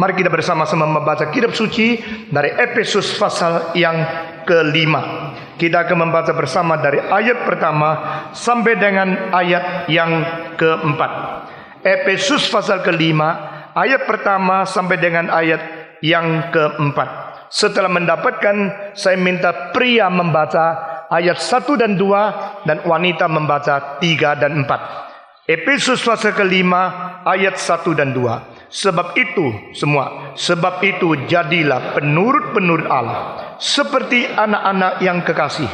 Mari kita bersama-sama membaca kitab suci dari Efesus pasal yang kelima. Kita akan membaca bersama dari ayat pertama sampai dengan ayat yang keempat. Efesus pasal kelima, ayat pertama sampai dengan ayat yang keempat. Setelah mendapatkan, saya minta pria membaca ayat 1 dan 2 dan wanita membaca 3 dan 4. Efesus pasal kelima ayat 1 dan 2. Sebab itu jadilah penurut-penurut Allah seperti anak-anak yang kekasih,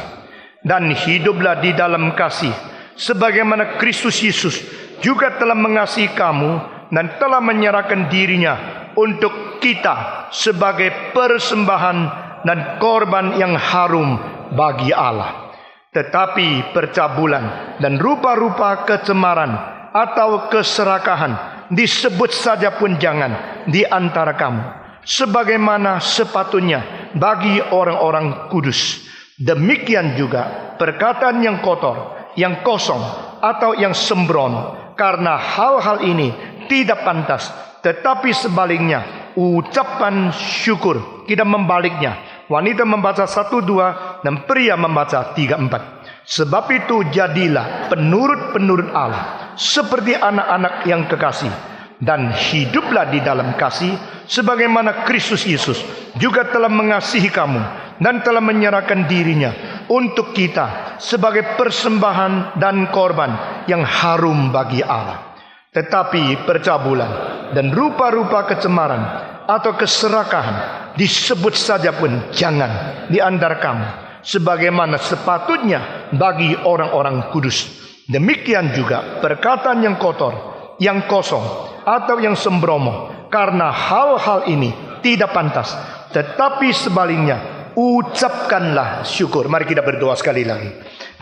dan hiduplah di dalam kasih sebagaimana Kristus Yesus juga telah mengasihi kamu dan telah menyerahkan dirinya untuk kita sebagai persembahan dan korban yang harum bagi Allah. Tetapi percabulan dan rupa-rupa kecemaran atau keserakahan disebut saja pun jangan di antara kamu, sebagaimana sepatutnya bagi orang-orang kudus. Demikian juga perkataan yang kotor, yang kosong, atau yang sembrono, karena hal-hal ini tidak pantas. Tetapi sebaliknya ucapan syukur. Kita membaliknya, wanita membaca 1, 2 dan pria membaca 3, 4. Sebab itu jadilah penurut-penurut Allah seperti anak-anak yang kekasih, dan hiduplah di dalam kasih sebagaimana Kristus Yesus juga telah mengasihi kamu dan telah menyerahkan dirinya untuk kita sebagai persembahan dan korban yang harum bagi Allah. Tetapi percabulan dan rupa-rupa kecemaran atau keserakahan disebut saja pun jangan di antara kamu, sebagaimana sepatutnya bagi orang-orang kudus. Demikian juga perkataan yang kotor, yang kosong, atau yang sembrono, karena hal-hal ini tidak pantas. Tetapi sebaliknya ucapkanlah syukur. Mari kita berdoa sekali lagi.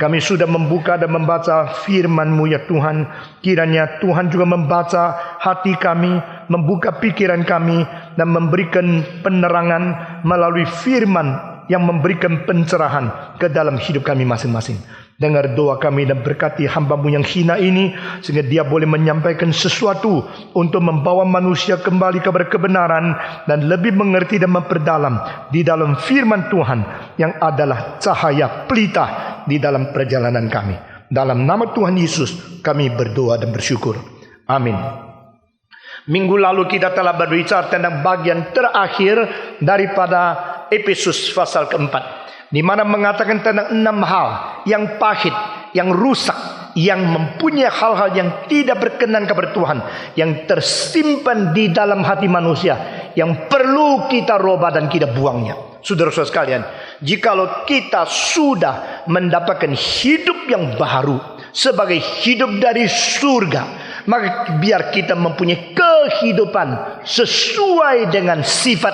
Kami sudah membuka dan membaca firman-Mu ya Tuhan. Kiranya Tuhan juga membaca hati kami, membuka pikiran kami, dan memberikan penerangan melalui firman yang memberikan pencerahan ke dalam hidup kami masing-masing. Dengar doa kami dan berkati hamba-Mu yang hina ini, sehingga dia boleh menyampaikan sesuatu untuk membawa manusia kembali kepada kebenaran dan lebih mengerti dan memperdalam di dalam firman Tuhan yang adalah cahaya pelita di dalam perjalanan kami. Dalam nama Tuhan Yesus kami berdoa dan bersyukur. Amin. Minggu lalu kita telah berbicara tentang bagian terakhir daripada Efesus pasal keempat, di mana mengatakan tentang 6 hal yang pahit, yang rusak, yang mempunyai hal-hal yang tidak berkenan kepada Tuhan, yang tersimpan di dalam hati manusia, yang perlu kita robah dan kita buangnya. Saudara-saudara sekalian, jikalau kita sudah mendapatkan hidup yang baru sebagai hidup dari surga, maka biar kita mempunyai kehidupan sesuai dengan sifat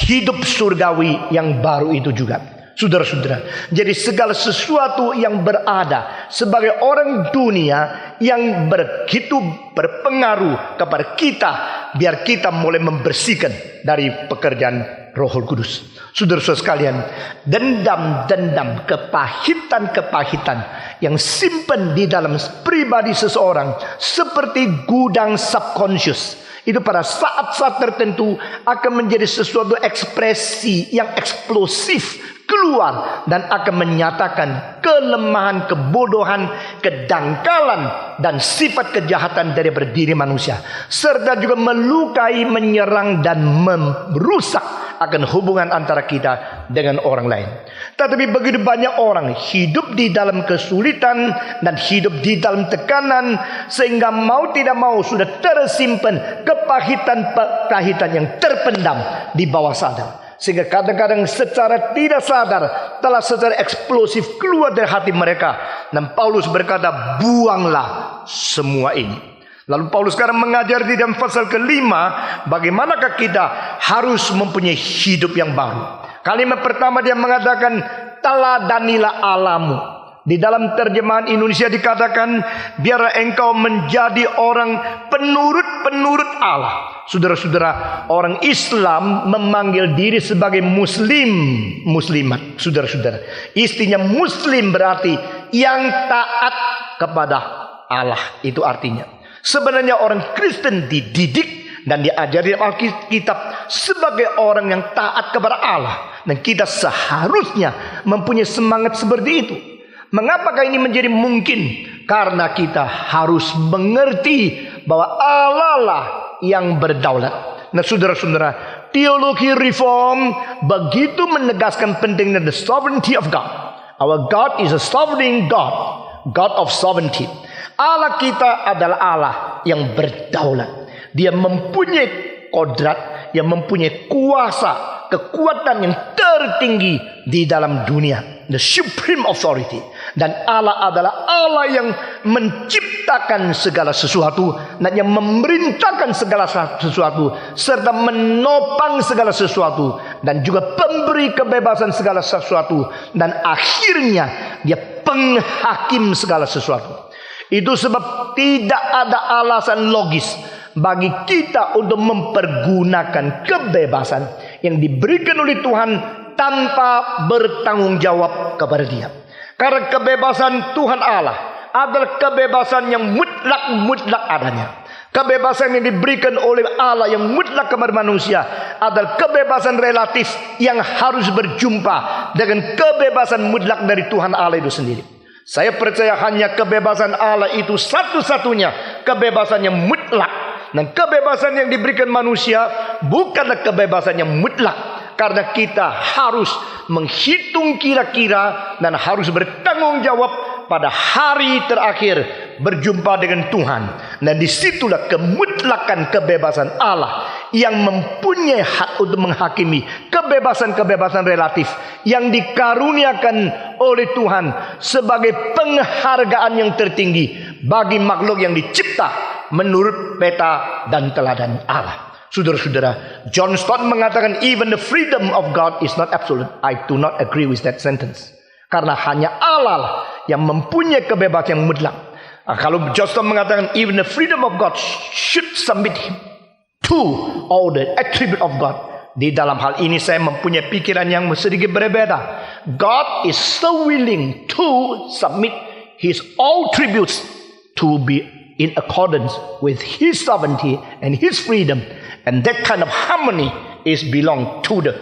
hidup surgawi yang baru itu juga. Saudara-saudara, jadi segala sesuatu yang berada sebagai orang dunia yang begitu berpengaruh kepada kita, biar kita mulai membersihkan dari pekerjaan Roh Kudus. Saudara-saudara sekalian, dendam-dendam, kepahitan-kepahitan yang simpan di dalam pribadi seseorang seperti gudang subconscious, itu pada saat-saat tertentu akan menjadi sesuatu ekspresi yang eksplosif keluar dan akan menyatakan kelemahan, kebodohan, kedangkalan, dan sifat kejahatan dari diri manusia, serta juga melukai, menyerang, dan merusak akan hubungan antara kita dengan orang lain. Tetapi begitu banyak orang hidup di dalam kesulitan dan hidup di dalam tekanan, sehingga mau tidak mau sudah tersimpan kepahitan-kepahitan yang terpendam di bawah sadar, sehingga kadang-kadang secara tidak sadar telah secara eksplosif keluar dari hati mereka. Dan Paulus berkata, buanglah semua ini. Lalu Paulus sekarang mengajar di dalam pasal kelima, bagaimanakah kita harus mempunyai hidup yang baru. Kalimat pertama dia mengatakan, teladanilah Allahmu. Di dalam terjemahan Indonesia dikatakan, biarlah engkau menjadi orang penurut-penurut Allah. Saudara-saudara, orang Islam memanggil diri sebagai muslim, muslimat. Saudara-saudara, istinya muslim berarti yang taat kepada Allah. Itu artinya sebenarnya orang Kristen dididik dan diajari dalam Alkitab sebagai orang yang taat kepada Allah. Dan kita seharusnya mempunyai semangat seperti itu. Mengapakah ini menjadi mungkin? Karena kita harus mengerti bahwa Allah lah yang berdaulat. Nah saudara-saudara, teologi reform begitu menegaskan pentingnya the sovereignty of God. Our God is a sovereign God, God of sovereignty. Allah kita adalah Allah yang berdaulat. Dia mempunyai kodrat, yang mempunyai kuasa, kekuatan yang tertinggi di dalam dunia, the supreme authority. Dan Allah adalah Allah yang menciptakan segala sesuatu dan yang memerintahkan segala sesuatu serta menopang segala sesuatu dan juga pemberi kebebasan segala sesuatu, dan akhirnya dia penghakim segala sesuatu. Itu sebab tidak ada alasan logis bagi kita untuk mempergunakan kebebasan yang diberikan oleh Tuhan tanpa bertanggung jawab kepada Dia. Karena kebebasan Tuhan Allah adalah kebebasan yang mutlak adanya. Kebebasan yang diberikan oleh Allah yang mutlak kepada manusia adalah kebebasan relatif yang harus berjumpa dengan kebebasan mutlak dari Tuhan Allah itu sendiri. Saya percaya hanya kebebasan Allah itu satu-satunya kebebasan yang mutlak. Dan kebebasan yang diberikan manusia bukanlah kebebasan yang mutlak. Karena kita harus menghitung kira-kira dan harus bertanggung jawab pada hari terakhir berjumpa dengan Tuhan. Dan disitulah kemutlakan kebebasan Allah yang mempunyai hak untuk menghakimi kebebasan-kebebasan relatif yang dikaruniakan oleh Tuhan sebagai penghargaan yang tertinggi bagi makhluk yang dicipta menurut peta dan teladan Allah. Saudara-saudara, John Stott mengatakan even the freedom of God is not absolute. I do not agree with that sentence. Karena hanya Allah yang mempunyai kebebasan yang mutlak. Kalau John Stott mengatakan even the freedom of God should submit to all the attribute of God. Di dalam hal ini saya mempunyai pikiran yang sedikit berbeda. God is so willing to submit His all tributes to be in accordance with His sovereignty and His freedom. And that kind of harmony is belong to the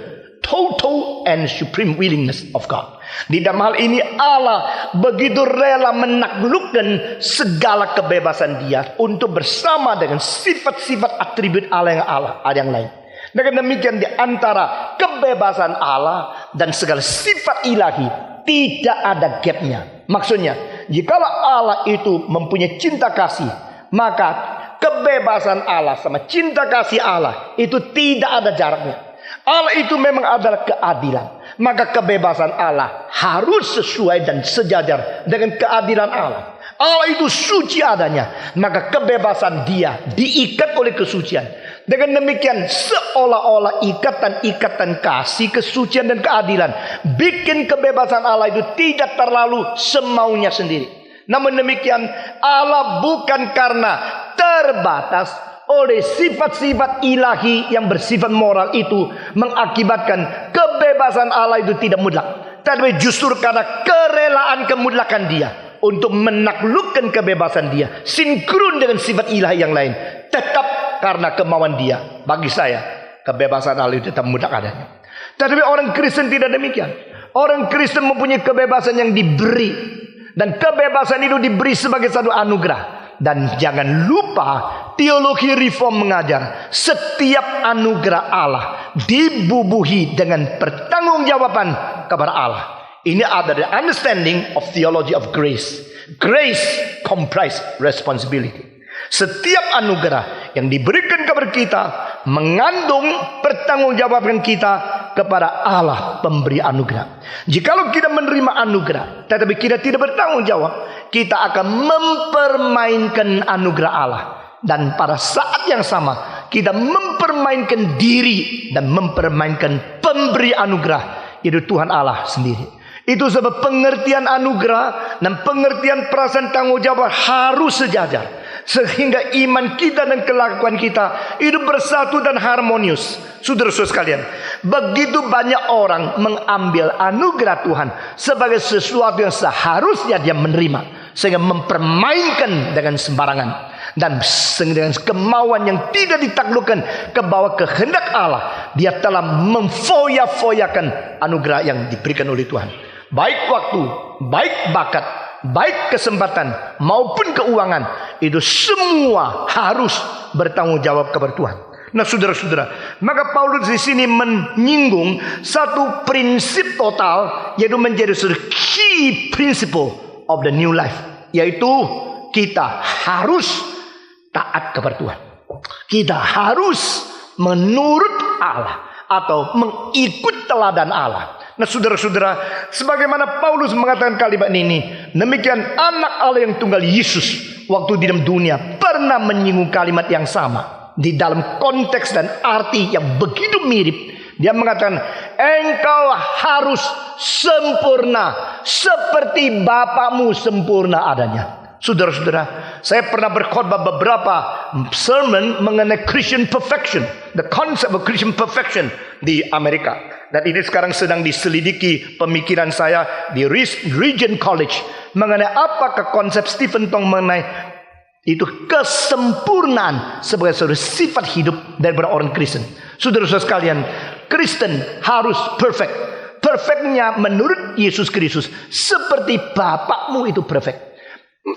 total and supreme willingness of God. Di dalam hal ini Allah begitu rela menaklukkan segala kebebasan Dia untuk bersama dengan sifat-sifat atribut Allah yang lain. Dengan demikian di antara kebebasan Allah dan segala sifat ilahi tidak ada gapnya. Maksudnya, jikalau Allah itu mempunyai cinta kasih, maka kebebasan Allah sama cinta kasih Allah itu tidak ada jaraknya. Allah itu memang adalah keadilan. Maka kebebasan Allah harus sesuai dan sejajar dengan keadilan Allah. Allah itu suci adanya. Maka kebebasan Dia diikat oleh kesucian. Dengan demikian seolah-olah ikatan-ikatan kasih, kesucian dan keadilan bikin kebebasan Allah itu tidak terlalu semaunya sendiri. Namun demikian Allah bukan karena terbatas oleh sifat-sifat ilahi yang bersifat moral itu mengakibatkan kebebasan Allah itu tidak mutlak. Tapi justru karena kerelaan kemutlakan Dia untuk menaklukkan kebebasan Dia sinkron dengan sifat ilahi yang lain, tetap karena kemauan Dia. Bagi saya kebebasan Allah itu tetap mutlak adanya. Tetapi orang Kristen tidak demikian. Orang Kristen mempunyai kebebasan yang diberi, dan kebebasan itu diberi sebagai satu anugerah. Dan jangan lupa teologi reform mengajar setiap anugerah Allah dibubuhi dengan pertanggungjawaban kepada Allah. Ini adalah the understanding of theology of grace. Grace comprise responsibility. Setiap anugerah yang diberikan kepada kita mengandung pertanggungjawaban kita kepada Allah pemberi anugerah. Jikalau kita menerima anugerah tetapi kita tidak bertanggung jawab, kita akan mempermainkan anugerah Allah. Dan pada saat yang sama kita mempermainkan diri dan mempermainkan pemberi anugerah, itu Tuhan Allah sendiri. Itu sebab pengertian anugerah dan pengertian perasaan tanggung jawab harus sejajar, sehingga iman kita dan kelakuan kita itu bersatu dan harmonius. Saudara-saudara sekalian, begitu banyak orang mengambil anugerah Tuhan sebagai sesuatu yang seharusnya dia menerima, sehingga mempermainkan dengan sembarangan. Dan dengan kemauan yang tidak ditaklukkan ke bawah kehendak Allah, dia telah memfoya-foyakan anugerah yang diberikan oleh Tuhan. Baik waktu, baik bakat, baik kesempatan maupun keuangan, itu semua harus bertanggung jawab kepada Tuhan. Nah, saudara-saudara, maka Paulus di sini menyinggung satu prinsip total, yaitu menjadi key principle of the new life, yaitu kita harus taat kepada Tuhan. Kita harus menurut Allah atau mengikut teladan Allah. Nah, saudara-saudara, sebagaimana Paulus mengatakan kalimat ini, demikian anak Allah yang tunggal Yesus waktu di dalam dunia pernah menyinggung kalimat yang sama di dalam konteks dan arti yang begitu mirip. Dia mengatakan, engkau harus sempurna seperti Bapakmu sempurna adanya. Saudara-saudara, saya pernah berkhotbah beberapa sermon mengenai Christian perfection, the concept of Christian perfection di Amerika. Dan ini sekarang sedang diselidiki pemikiran saya di Regent College mengenai apakah konsep Stephen Tong mengenai itu kesempurnaan sebagai suatu sifat hidup daripada orang Kristen. Saudara-saudara sekalian, Kristen harus perfect. Perfectnya menurut Yesus Kristus seperti Bapakmu itu perfect.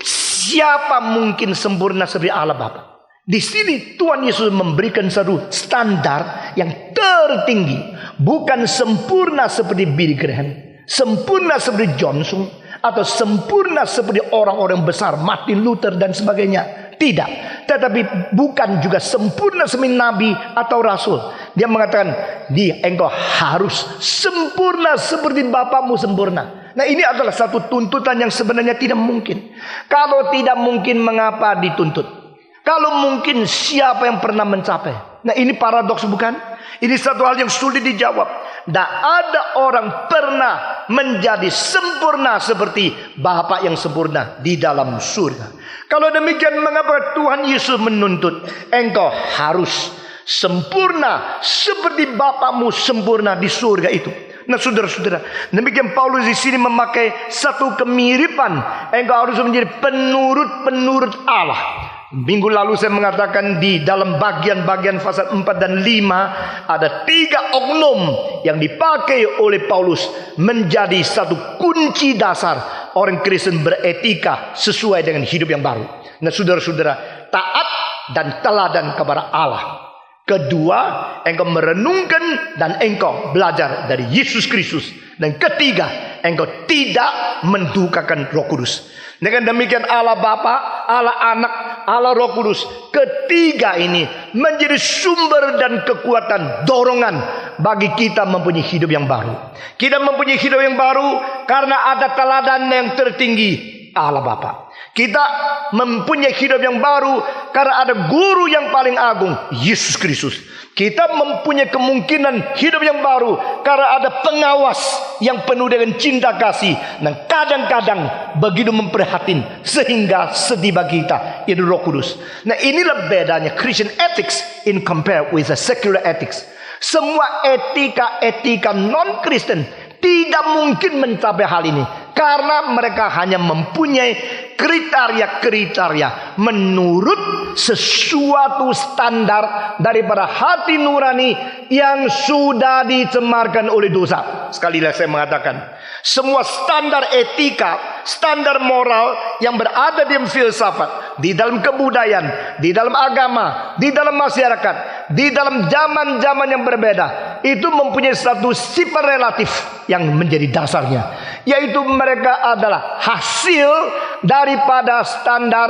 Siapa mungkin sempurna seperti Allah Bapa? Di sini Tuhan Yesus memberikan satu standar yang tertinggi, bukan sempurna seperti Billy Graham, sempurna seperti Johnson, atau sempurna seperti orang-orang besar Martin Luther dan sebagainya. Tidak, tetapi bukan juga sempurna seperti nabi atau rasul. Dia mengatakan, engkau harus sempurna seperti Bapakmu sempurna. Nah, ini adalah satu tuntutan yang sebenarnya tidak mungkin. Kalau tidak mungkin, mengapa dituntut? Kalau mungkin, siapa yang pernah mencapai? Nah, ini paradoks bukan? Ini satu hal yang sulit dijawab. Tidak ada orang pernah menjadi sempurna seperti Bapa yang sempurna di dalam surga. Kalau demikian, mengapa Tuhan Yesus menuntut engkau harus sempurna seperti Bapakmu sempurna di surga itu? Nah, saudara-saudara, demikian Paulus di sini memakai satu kemiripan. Engkau harus menjadi penurut-penurut Allah. Minggu lalu saya mengatakan di dalam bagian-bagian pasal 4 dan 5 ada 3 oknum yang dipakai oleh Paulus menjadi satu kunci dasar orang Kristen beretika sesuai dengan hidup yang baru. Nah, saudara-saudara, taat dan teladan kepada Allah. Kedua, engkau merenungkan dan engkau belajar dari Yesus Kristus. Dan ketiga, engkau tidak mendukakan Roh Kudus. Dengan demikian Allah Bapa, Allah Anak, Allah Roh Kudus, ketiga ini menjadi sumber dan kekuatan dorongan bagi kita mempunyai hidup yang baru. Kita mempunyai hidup yang baru karena ada teladan yang tertinggi, Allah Bapa. Kita mempunyai hidup yang baru karena ada guru yang paling agung, Yesus Kristus. Kita mempunyai kemungkinan hidup yang baru karena ada pengawas yang penuh dengan cinta kasih dan kadang-kadang begitu memprihatin sehingga sedih bagi kita, yaitu Roh Kudus. Nah, inilah bedanya Christian ethics in compare with the secular ethics. Semua etika non-Kristen tidak mungkin mencapai hal ini karena mereka hanya mempunyai kriteria-kriteria menurut sesuatu standar daripada hati nurani yang sudah dicemarkan oleh dosa. Sekali lagi saya mengatakan, semua standar etika, standar moral yang berada di dalam filsafat, di dalam kebudayaan, di dalam agama, di dalam masyarakat, di dalam zaman-zaman yang berbeda, itu mempunyai satu sifat relatif yang menjadi dasarnya, yaitu mereka adalah hasil daripada standar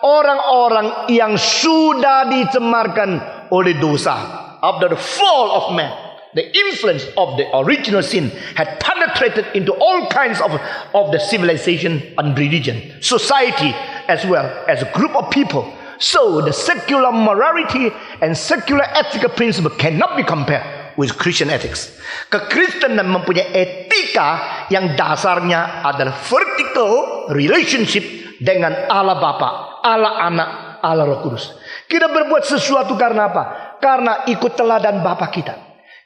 orang-orang yang sudah dicemarkan oleh dosa. After the fall of man, the influence of the original sin had penetrated into all kinds of the civilization and religion, society, as well as a group of people. So the secular morality and secular ethical principle cannot be compared with Christian ethics. Kekristenan mempunyai etika yang dasarnya adalah vertical relationship dengan Allah Bapa, Allah Anak, Allah Roh Kudus. Kita berbuat sesuatu karena apa? Karena ikut teladan Bapa kita.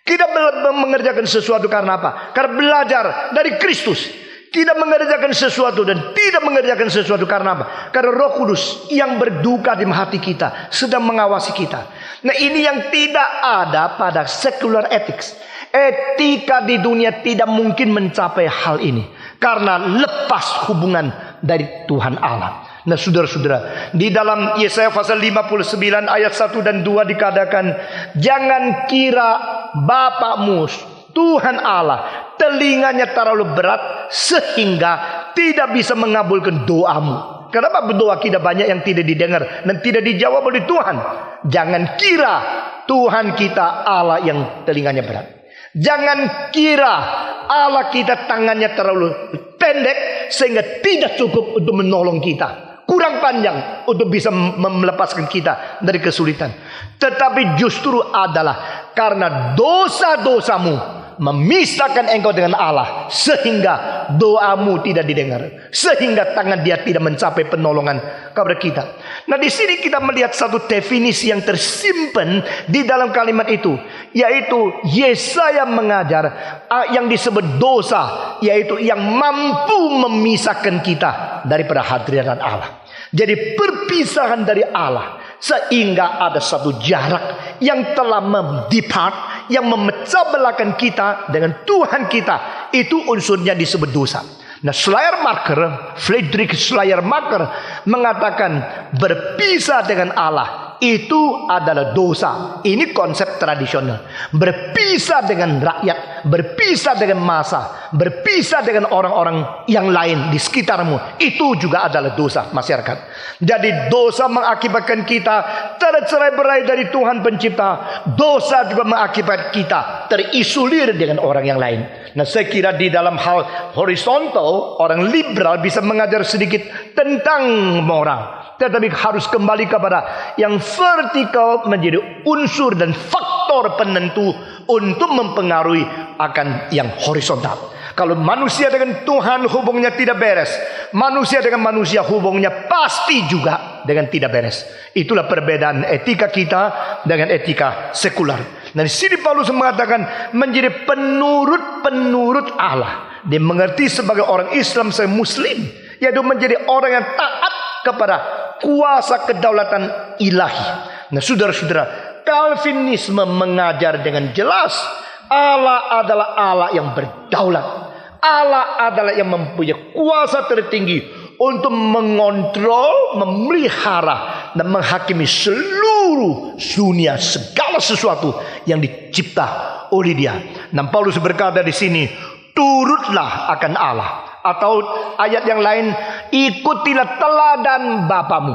Kita mengerjakan sesuatu karena apa? Karena belajar dari Kristus. Kita mengerjakan sesuatu dan tidak mengerjakan sesuatu karena apa? Karena Roh Kudus yang berduka di hati kita sedang mengawasi kita. Nah, ini yang tidak ada pada secular ethics. Etika di dunia tidak mungkin mencapai hal ini karena lepas hubungan dari Tuhan Allah. Nah, saudara-saudara, di dalam Yesaya pasal 59 ayat 1 dan 2 dikatakan, jangan kira Bapakmu Tuhan Allah telinganya terlalu berat sehingga tidak bisa mengabulkan doamu. Kenapa berdoa kita banyak yang tidak didengar dan tidak dijawab oleh Tuhan? Jangan kira Tuhan kita Allah yang telinganya berat. Jangan kira Allah kita tangannya terlalu pendek sehingga tidak cukup untuk menolong kita. Kurang panjang untuk bisa melepaskan kita dari kesulitan. Tetapi justru adalah karena dosa-dosamu memisahkan engkau dengan Allah, sehingga doamu tidak didengar, sehingga tangan Dia tidak mencapai penolongan kepada kita. Nah, di sini kita melihat satu definisi yang tersimpan di dalam kalimat itu, yaitu Yesaya mengajar yang disebut dosa, yaitu yang mampu memisahkan kita daripada hadirat Allah. Jadi perpisahan dari Allah, sehingga ada satu jarak yang telah depart, yang memecah belahkan kita dengan Tuhan kita. Itu unsurnya disebut dosa. Nah, Friedrich Schleiermacher mengatakan berpisah dengan Allah itu adalah dosa. Ini konsep tradisional. Berpisah dengan rakyat, berpisah dengan massa, berpisah dengan orang-orang yang lain di sekitarmu, itu juga adalah dosa masyarakat. Jadi dosa mengakibatkan kita tercerai-berai dari Tuhan pencipta. Dosa juga mengakibatkan kita terisolir dengan orang yang lain. Nah, saya kira di dalam hal horizontal, orang liberal bisa mengajar sedikit tentang moral, tetapi harus kembali kepada yang vertikal menjadi unsur dan faktor penentu untuk mempengaruhi akan yang horizontal. Kalau manusia dengan Tuhan hubungnya tidak beres, manusia dengan manusia hubungnya pasti juga dengan tidak beres. Itulah perbedaan etika kita dengan etika sekular. Nah, di sini Paulus mengatakan menjadi penurut Allah. Dia mengerti sebagai orang Islam, sebagai Muslim, yaitu menjadi orang yang taat kepada kuasa kedaulatan ilahi. Nah, saudara-saudara, Calvinisme mengajar dengan jelas Allah adalah Allah yang berdaulat. Allah adalah yang mempunyai kuasa tertinggi untuk mengontrol, memelihara, dan menghakimi seluruh dunia, segala sesuatu yang dicipta oleh Dia. Dan Paulus berkata di sini, turutlah akan Allah. Atau ayat yang lain, ikutilah teladan Bapamu,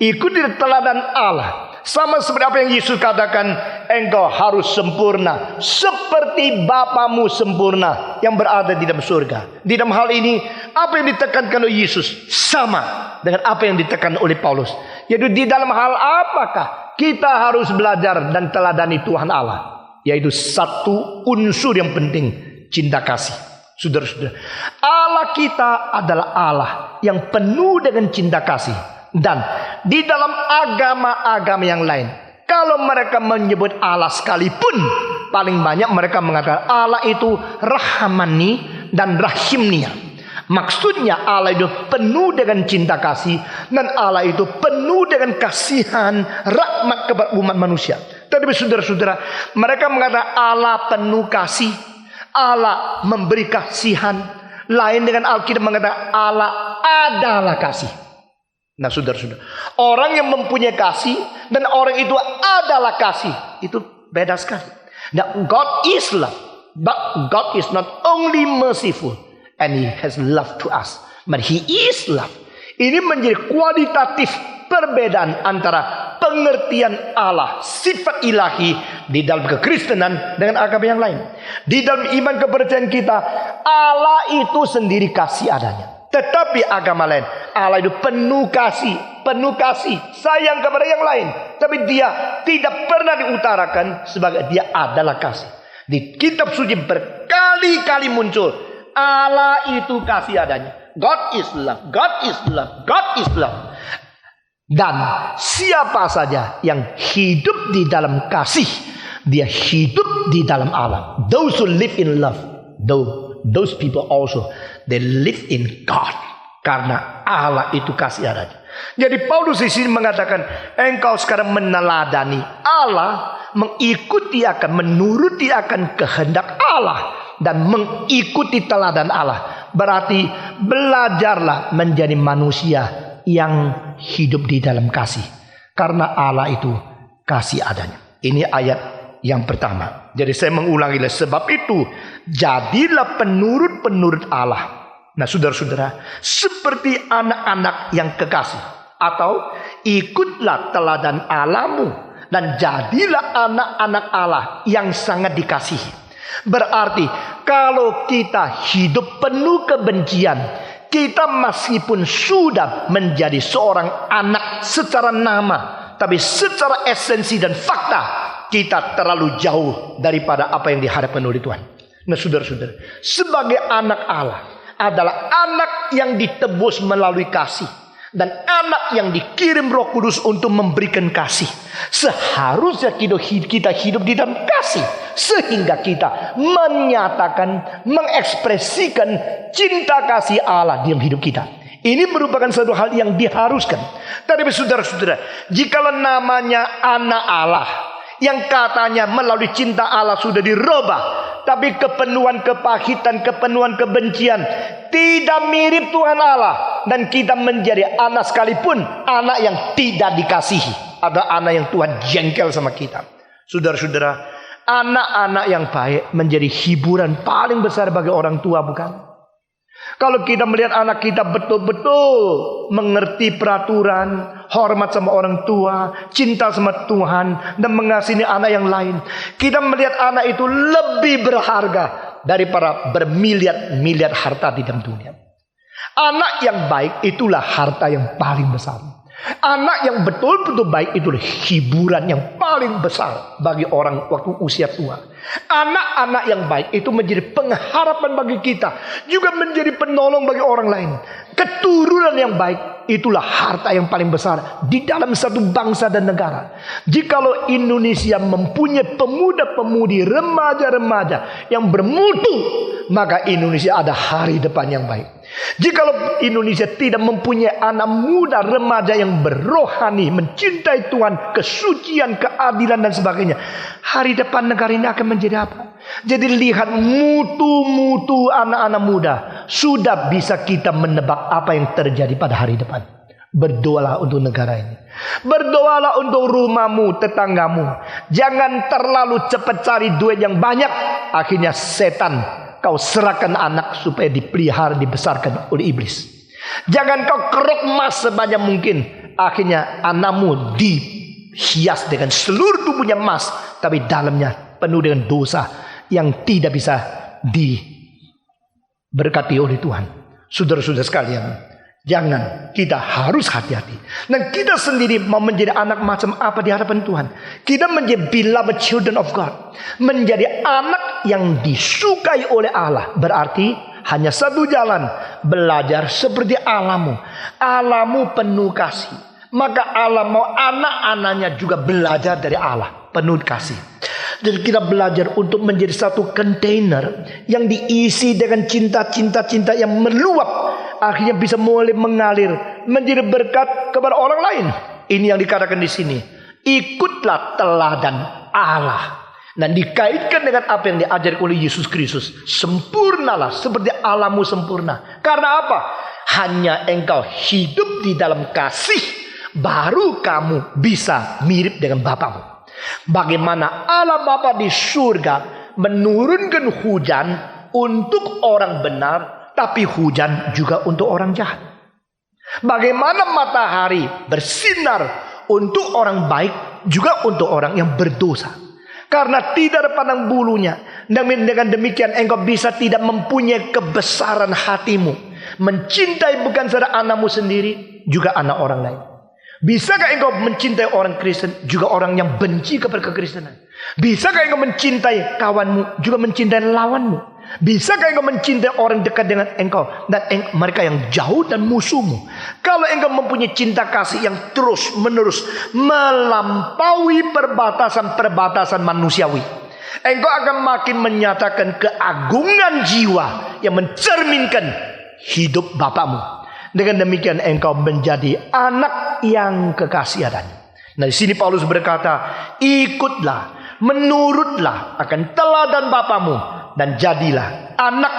ikutilah teladan Allah. Sama seperti apa yang Yesus katakan, engkau harus sempurna seperti Bapamu sempurna yang berada di dalam surga. Di dalam hal ini, apa yang ditekankan oleh Yesus sama dengan apa yang ditekankan oleh Paulus. Yaitu di dalam hal apakah kita harus belajar dan teladani Tuhan Allah, yaitu satu unsur yang penting, cinta kasih. Saudara-saudara, Allah kita adalah Allah yang penuh dengan cinta kasih. Dan di dalam agama-agama yang lain, kalau mereka menyebut Allah sekalipun, paling banyak mereka mengatakan Allah itu Rahmani dan Rahimnia. Maksudnya Allah itu penuh dengan cinta kasih, dan Allah itu penuh dengan kasihan, rahmat kepada umat manusia. Tapi saudara-saudara, mereka mengatakan Allah penuh kasih, Allah memberi kasihan. Lain dengan Alkitab mengatakan Allah adalah kasih. Nah, saudara-saudara, orang yang mempunyai kasih dan orang itu adalah kasih, itu beda sekali. Now, God is love, but God is not only merciful and He has love to us, but He is love. Ini menjadi kualitatif perbedaan antara pengertian Allah, sifat ilahi di dalam kekristenan dengan agama yang lain. Di dalam iman kepercayaan kita, Allah itu sendiri kasih adanya. Tetapi agama lain, Allah itu penuh kasih, sayang kepada yang lain. Tapi Dia tidak pernah diutarakan sebagai Dia adalah kasih. Di kitab suci berkali-kali muncul Allah itu kasih adanya. God is love, God is love, God is love. Dan siapa saja yang hidup di dalam kasih, dia hidup di dalam Allah. Those who live in love, those people also, they live in God. Karena Allah itu kasih adanya. Jadi Paulus di sini mengatakan, engkau sekarang meneladani Allah, mengikuti akan, menuruti akan kehendak Allah, dan mengikuti teladan Allah. Berarti belajarlah menjadi manusia yang hidup di dalam kasih. Karena Allah itu kasih adanya. Ini ayat yang pertama. Jadi saya mengulangi lagi. Sebab itu jadilah penurut-penurut Allah. Nah saudara-saudara, seperti anak-anak yang kekasih. Atau ikutlah teladan Allahmu dan jadilah anak-anak Allah yang sangat dikasihi. Berarti kalau kita hidup penuh kebencian, kita meskipun sudah menjadi seorang anak secara nama, tapi secara esensi dan fakta kita terlalu jauh daripada apa yang diharapkan oleh Tuhan. Nah saudara-saudara, sebagai anak Allah adalah anak yang ditebus melalui kasih, dan anak yang dikirim Roh Kudus untuk memberikan kasih. Seharusnya kita hidup di dalam kasih, sehingga kita menyatakan, mengekspresikan cinta kasih Allah di dalam hidup kita. Ini merupakan satu hal yang diharuskan. Tapi saudara-saudara, jikalau namanya anak Allah, yang katanya melalui cinta Allah sudah dirubah, tapi kepenuhan kepahitan, kepenuhan kebencian, tidak mirip Tuhan Allah, dan kita menjadi anak sekalipun, anak yang tidak dikasihi, ada anak yang Tuhan jengkel sama kita. Saudara-saudara, anak-anak yang baik menjadi hiburan paling besar bagi orang tua, bukan? Kalau kita melihat anak kita betul-betul mengerti peraturan, hormat sama orang tua, cinta sama Tuhan, dan mengasihi anak yang lain, kita melihat anak itu lebih berharga daripada bermiliar-miliar harta di dalam dunia. Anak yang baik itulah harta yang paling besar. Anak yang betul-betul baik itulah hiburan yang paling besar bagi orang waktu usia tua. Anak-anak yang baik itu menjadi pengharapan bagi kita, juga menjadi penolong bagi orang lain. Keturunan yang baik itulah harta yang paling besar di dalam satu bangsa dan negara. Jikalau Indonesia mempunyai pemuda-pemudi, remaja-remaja yang bermutu, maka Indonesia ada hari depan yang baik. Jikalau Indonesia tidak mempunyai anak muda, remaja yang berrohani, mencintai Tuhan, kesucian, keadilan dan sebagainya, hari depan negara ini akan menjadi apa? Jadi lihat mutu-mutu anak-anak muda, sudah bisa kita menebak apa yang terjadi pada hari depan. Berdoalah untuk negara ini. Berdoalah untuk rumahmu, tetanggamu. Jangan terlalu cepat cari duit yang banyak, akhirnya setan kau serahkan anak supaya dipelihara, dibesarkan oleh iblis. Jangan kau kerok emas sebanyak mungkin, akhirnya anakmu dihias dengan seluruh tubuhnya emas, tapi dalamnya penuh dengan dosa yang tidak bisa diberkati oleh Tuhan. Saudara-saudara sekalian, jangan, kita harus hati-hati. Dan kita sendiri mau menjadi anak macam apa di hadapan Tuhan. Kita menjadi beloved children of God, menjadi anak yang disukai oleh Allah. Berarti hanya satu jalan, belajar seperti Allahmu. Allahmu penuh kasih, maka Allah mau anak-anaknya juga belajar dari Allah penuh kasih. Dan kita belajar untuk menjadi satu kontainer yang diisi dengan cinta-cinta yang meluap, akhirnya bisa mulai mengalir menjadi berkat kepada orang lain. Ini yang dikatakan di sini, ikutlah teladan Allah. Dan dikaitkan dengan apa yang diajarkan oleh Yesus Kristus, sempurnalah seperti Allahmu sempurna. Karena apa? Hanya engkau hidup di dalam kasih, baru kamu bisa mirip dengan Bapamu. Bagaimana Allah Bapa di surga menurunkan hujan untuk orang benar, tapi hujan juga untuk orang jahat. Bagaimana matahari bersinar untuk orang baik, juga untuk orang yang berdosa. Karena tidak ada pandang bulunya. Dengan demikian engkau bisa tidak mempunyai kebesaran hatimu, mencintai bukan saja anakmu sendiri, juga anak orang lain. Bisakah engkau mencintai orang Kristen, juga orang yang benci kepada kekristenan? Bisakah engkau mencintai kawanmu, juga mencintai lawanmu? Bisakah engkau mencintai orang dekat dengan engkau, dan mereka yang jauh dan musuhmu? Kalau engkau mempunyai cinta kasih yang terus menerus melampaui perbatasan-perbatasan manusiawi, Engkau akan makin menyatakan keagungan jiwa yang mencerminkan hidup Bapamu. Dengan demikian engkau menjadi anak yang kekasih adanya. Nah, di sini Paulus berkata, ikutlah, menurutlah akan teladan Bapamu dan jadilah anak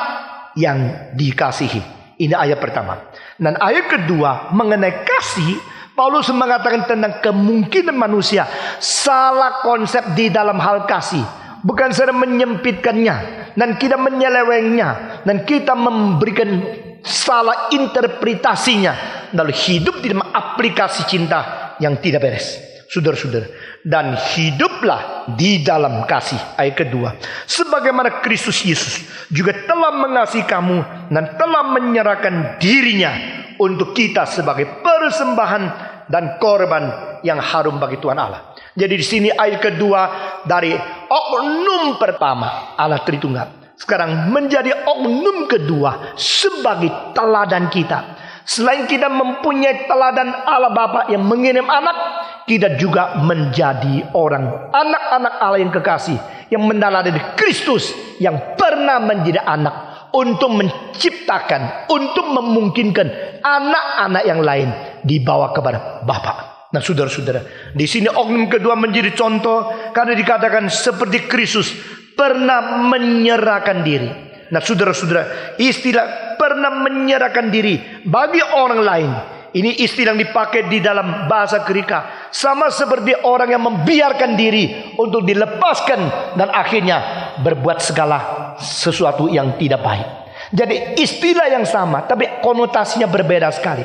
yang dikasihi. Ini ayat pertama. Dan ayat kedua mengenai kasih, Paulus mengatakan tentang kemungkinan manusia salah konsep di dalam hal kasih. Bukan saja menyempitkannya dan kita menyelewengnya dan kita memberikan salah interpretasinya, lalu hidup di dalam aplikasi cinta yang tidak beres. Saudara-saudara, dan hiduplah di dalam kasih. Ayat kedua, sebagaimana Kristus Yesus juga telah mengasihi kamu dan telah menyerahkan dirinya untuk kita sebagai persembahan dan korban yang harum bagi Tuhan Allah. Jadi di sini ayat kedua dari oknum pertama Allah Tritunggal sekarang menjadi oknum kedua sebagai teladan kita. Selain kita mempunyai teladan Allah Bapa yang mengirim anak, kita juga menjadi orang anak-anak Allah yang kekasih, yang meneladani Kristus yang pernah menjadi anak untuk menciptakan, untuk memungkinkan anak-anak yang lain dibawa kepada Bapa. Nah, saudara-saudara, di sini oknum kedua menjadi contoh karena dikatakan seperti Kristus pernah menyerahkan diri. Nah, saudara-saudara, istilah pernah menyerahkan diri bagi orang lain, ini istilah yang dipakai di dalam bahasa Greka, sama seperti orang yang membiarkan diri untuk dilepaskan dan akhirnya berbuat segala sesuatu yang tidak baik. Jadi istilah yang sama tapi konotasinya berbeda sekali.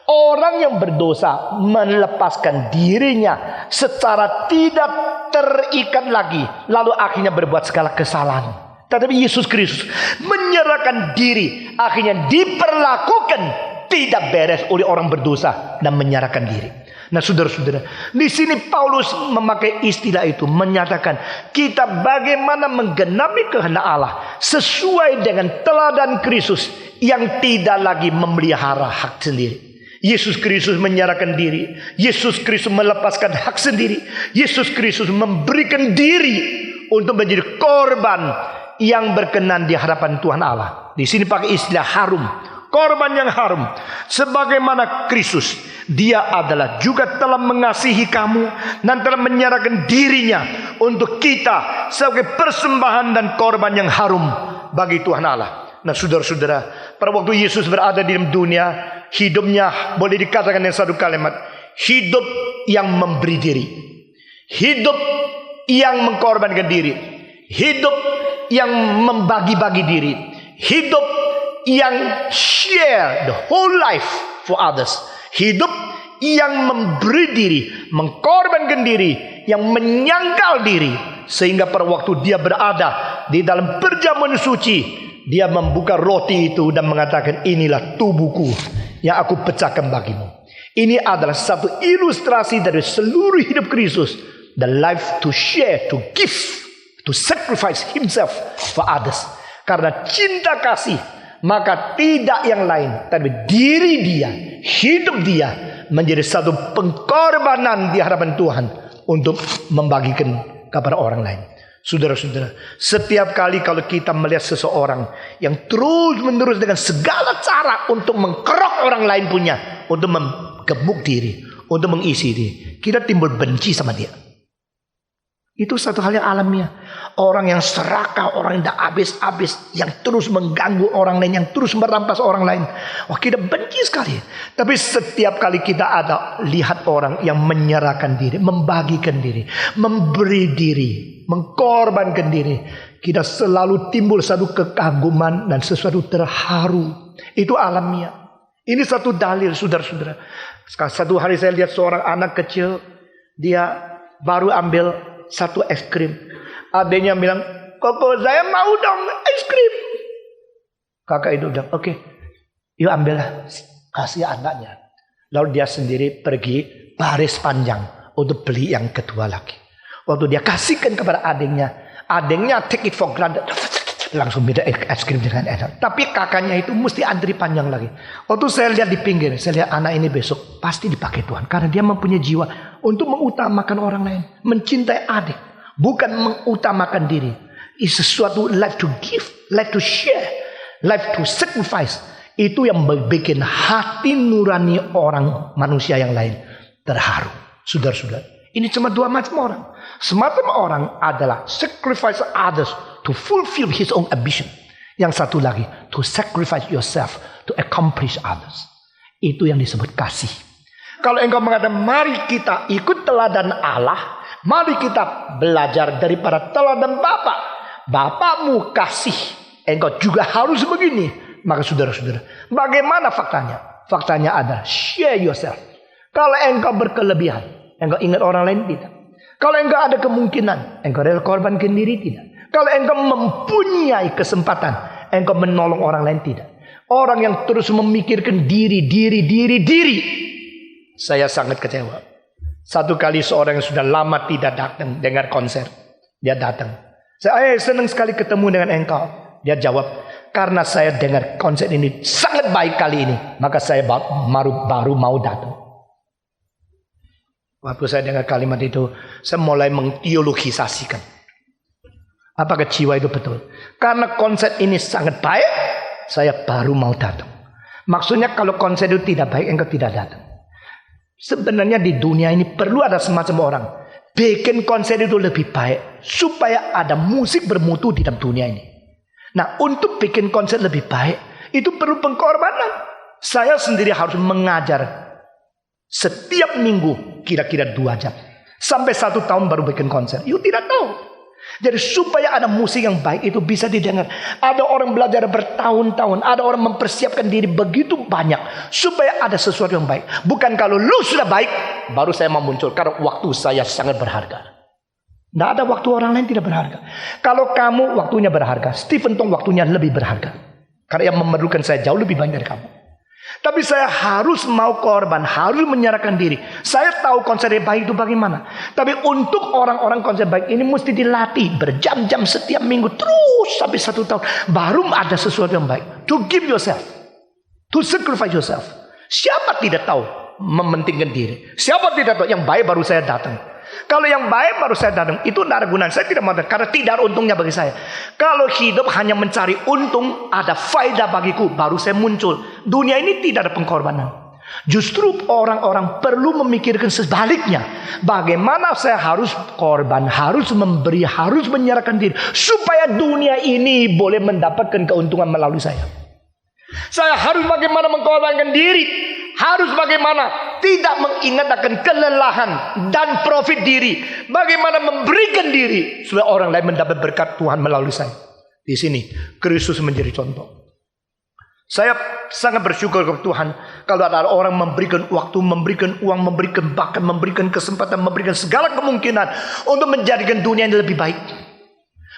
Orang yang berdosa melepaskan dirinya secara tidak terikat lagi, lalu akhirnya berbuat segala kesalahan. Tetapi Yesus Kristus menyerahkan diri, akhirnya diperlakukan tidak beres oleh orang berdosa dan menyerahkan diri. Nah, saudara-saudara, di sini Paulus memakai istilah itu, menyatakan kita bagaimana menggenapi kehendak Allah sesuai dengan teladan Kristus yang tidak lagi memelihara hak sendiri. Yesus Kristus menyerahkan diri. Yesus Kristus melepaskan hak sendiri. Yesus Kristus memberikan diri untuk menjadi korban yang berkenan di hadapan Tuhan Allah. Di sini pakai istilah harum, korban yang harum. Sebagaimana Kristus, Dia adalah juga telah mengasihi kamu dan telah menyerahkan dirinya untuk kita sebagai persembahan dan korban yang harum bagi Tuhan Allah. Nah, saudara-saudara, pada waktu Yesus berada di dalam dunia, hidupnya boleh dikatakan dengan satu kalimat, hidup yang memberi diri, hidup yang mengkorbankan diri, hidup yang membagi-bagi diri, hidup yang share the whole life for others, hidup yang memberi diri, mengkorbankan diri, yang menyangkal diri, sehingga pada waktu Dia berada di dalam perjamuan suci, Dia membuka roti itu dan mengatakan, inilah tubuhku yang aku pecahkan bagimu. Ini adalah satu ilustrasi dari seluruh hidup Kristus. The life to share, to give, to sacrifice himself for others. Karena cinta kasih, maka tidak yang lain, tapi diri Dia, hidup Dia menjadi satu pengorbanan di hadapan Tuhan untuk membagikan kepada orang lain. Saudara-saudara, setiap kali kalau kita melihat seseorang yang terus-menerus dengan segala cara untuk mengkerok orang lain punya, untuk menggebuk diri, untuk mengisi diri, kita timbul benci sama dia. Itu satu hal yang alamiah. Orang yang serakah, orang yang tidak habis-habis, yang terus mengganggu orang lain, yang terus merampas orang lain, wah, kita benci sekali. Tapi setiap kali kita ada lihat orang yang menyerahkan diri, membagikan diri, memberi diri, mengkorbankan diri, kita selalu timbul satu kekaguman dan sesuatu terharu. Itu alamiah. Ini satu dalil, saudara-saudara. Satu hari saya lihat seorang anak kecil, dia baru ambil satu es krim. Adanya bilang, "Koko, saya mau dong es krim." Kakak itu bilang, "Oke, yuk ambillah, kasih anaknya." Lalu dia sendiri pergi baris panjang untuk beli yang kedua lagi. Waktu dia kasihkan kepada adiknya take it for granted, langsung minta es krim dengan enak. Tapi kakaknya itu mesti antri panjang lagi. Waktu saya lihat di pinggir, saya lihat anak ini besok pasti dipakai Tuhan, karena dia mempunyai jiwa untuk mengutamakan orang lain, mencintai adik, bukan mengutamakan diri. It's sesuatu like to give, like to share, like to sacrifice. Itu yang bikin hati nurani orang manusia yang lain terharu. Saudara-saudara, ini cuma dua macam orang. Semacam orang adalah sacrifice others to fulfill his own ambition. Yang satu lagi, to sacrifice yourself to accomplish others. Itu yang disebut kasih. Kalau engkau mengatakan, mari kita ikut teladan Allah, mari kita belajar daripada teladan Bapa. Bapakmu kasih, engkau juga harus begini. Maka saudara-saudara, bagaimana faktanya? Faktanya adalah share yourself. Kalau engkau berkelebihan, engkau ingat orang lain tidak. Kalau engkau ada kemungkinan, engkau rela korbankan diri tidak. Kalau engkau mempunyai kesempatan, engkau menolong orang lain tidak. Orang yang terus memikirkan diri. Saya sangat kecewa. Satu kali seorang yang sudah lama tidak datang dengar konser, dia datang. Saya senang sekali ketemu dengan engkau. Dia jawab, karena saya dengar konser ini sangat baik kali ini, maka saya baru mau datang. Waktu saya dengar kalimat itu, saya mulai mengteologisasikan. Apakah jiwa itu betul? Karena konser ini sangat baik, saya baru mau datang. Maksudnya kalau konser itu tidak baik, engkau tidak datang. Sebenarnya di dunia ini perlu ada semacam orang bikin konser itu lebih baik, supaya ada musik bermutu di dalam dunia ini. Nah, untuk bikin konser lebih baik, itu perlu pengorbanan. Saya sendiri harus mengajar setiap minggu kira-kira 2 jam. Sampai 1 tahun baru bikin konser. You tidak tahu. Jadi supaya ada musik yang baik itu bisa didengar. Ada orang belajar bertahun-tahun. Ada orang mempersiapkan diri begitu banyak. Supaya ada sesuatu yang baik. Bukan kalau lu sudah baik, baru saya mau muncul. Karena waktu saya sangat berharga. Tidak ada waktu orang lain tidak berharga. Kalau kamu waktunya berharga, Stephen Tong waktunya lebih berharga. Karena yang memerlukan saya jauh lebih banyak dari kamu. Tapi saya harus mau korban, harus menyerahkan diri. Saya tahu konser yang baik itu bagaimana. Tapi untuk orang-orang konser baik ini mesti dilatih berjam-jam setiap minggu terus sampai 1 tahun. Baru ada sesuatu yang baik. To give yourself, to sacrifice yourself. Siapa tidak tahu mementingkan diri? Siapa tidak tahu yang baik baru saya datang? Kalau yang baik baru saya datang, itu tidak ada gunanya. Saya tidak mau datang karena tidak ada untungnya bagi saya. Kalau hidup hanya mencari untung, ada faedah bagiku, baru saya muncul. Dunia ini tidak ada pengorbanan. Justru orang-orang perlu memikirkan sebaliknya. Bagaimana saya harus korban, harus memberi, harus menyerahkan diri, supaya dunia ini boleh mendapatkan keuntungan melalui saya. Saya harus bagaimana mengorbankan diri, harus bagaimana tidak mengingat akan kelelahan dan profit diri, bagaimana memberikan diri supaya orang lain mendapat berkat Tuhan melalui saya. Di sini Kristus menjadi contoh. Saya sangat bersyukur kepada Tuhan kalau ada orang memberikan waktu, memberikan uang, memberikan bahkan memberikan kesempatan, memberikan segala kemungkinan untuk menjadikan dunia ini lebih baik,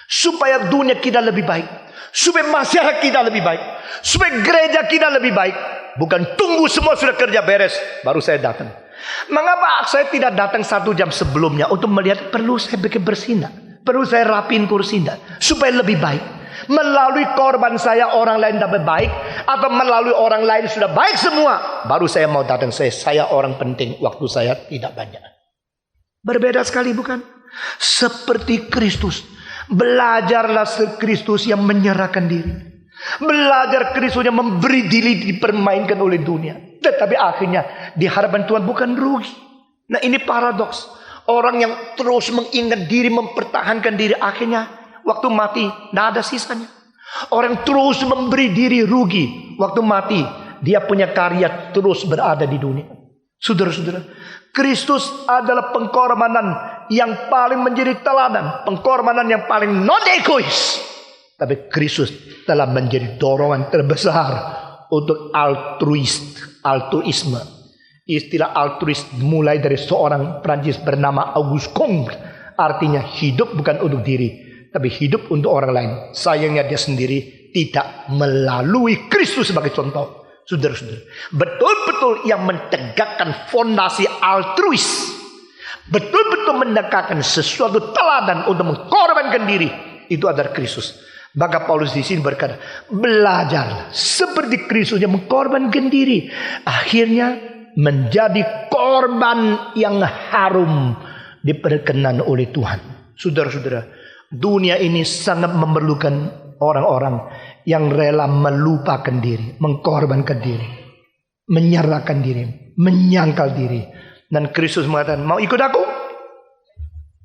supaya dunia kita lebih baik, supaya masyarakat kita lebih baik, supaya gereja kita lebih baik. Bukan tunggu semua sudah kerja beres baru saya datang. Mengapa saya tidak datang 1 jam sebelumnya untuk melihat perlu saya bikin bersinar, perlu saya rapiin kursinya supaya lebih baik. Melalui korban saya orang lain dapat baik, atau melalui orang lain sudah baik semua, baru saya mau datang. Saya orang penting, waktu saya tidak banyak. Berbeda sekali bukan? Seperti Kristus. Belajarlah Kristus yang menyerahkan diri. Belajar Kristus yang memberi diri dipermainkan oleh dunia. Tetapi akhirnya di hadapan Tuhan bukan rugi. Nah, ini paradoks. Orang yang terus mengingat diri, mempertahankan diri, akhirnya waktu mati tidak ada sisanya. Orang terus memberi diri rugi. Waktu mati dia punya karya terus berada di dunia. Saudara-saudara, Kristus adalah pengorbanan yang paling menjadi teladan. Pengorbanan yang paling non egois. Tapi Kristus telah menjadi dorongan terbesar untuk altruisme. Istilah altruis mulai dari seorang Prancis bernama Auguste Comte. Artinya hidup bukan untuk diri, tapi hidup untuk orang lain. Sayangnya dia sendiri tidak melalui Kristus sebagai contoh. Saudara-saudara, betul-betul yang menegakkan fondasi altruis, betul-betul menegakkan sesuatu teladan untuk mengorbankan diri, itu adalah Kristus. Maka Paulus di sini berkata, belajar seperti Kristus yang mengorbankan diri, akhirnya menjadi korban yang harum diperkenan oleh Tuhan. Saudara-saudara, dunia ini sangat memerlukan orang-orang yang rela melupakan diri, mengkorbankan diri, menyerahkan diri, menyangkal diri. Dan Kristus mengatakan, mau ikut aku?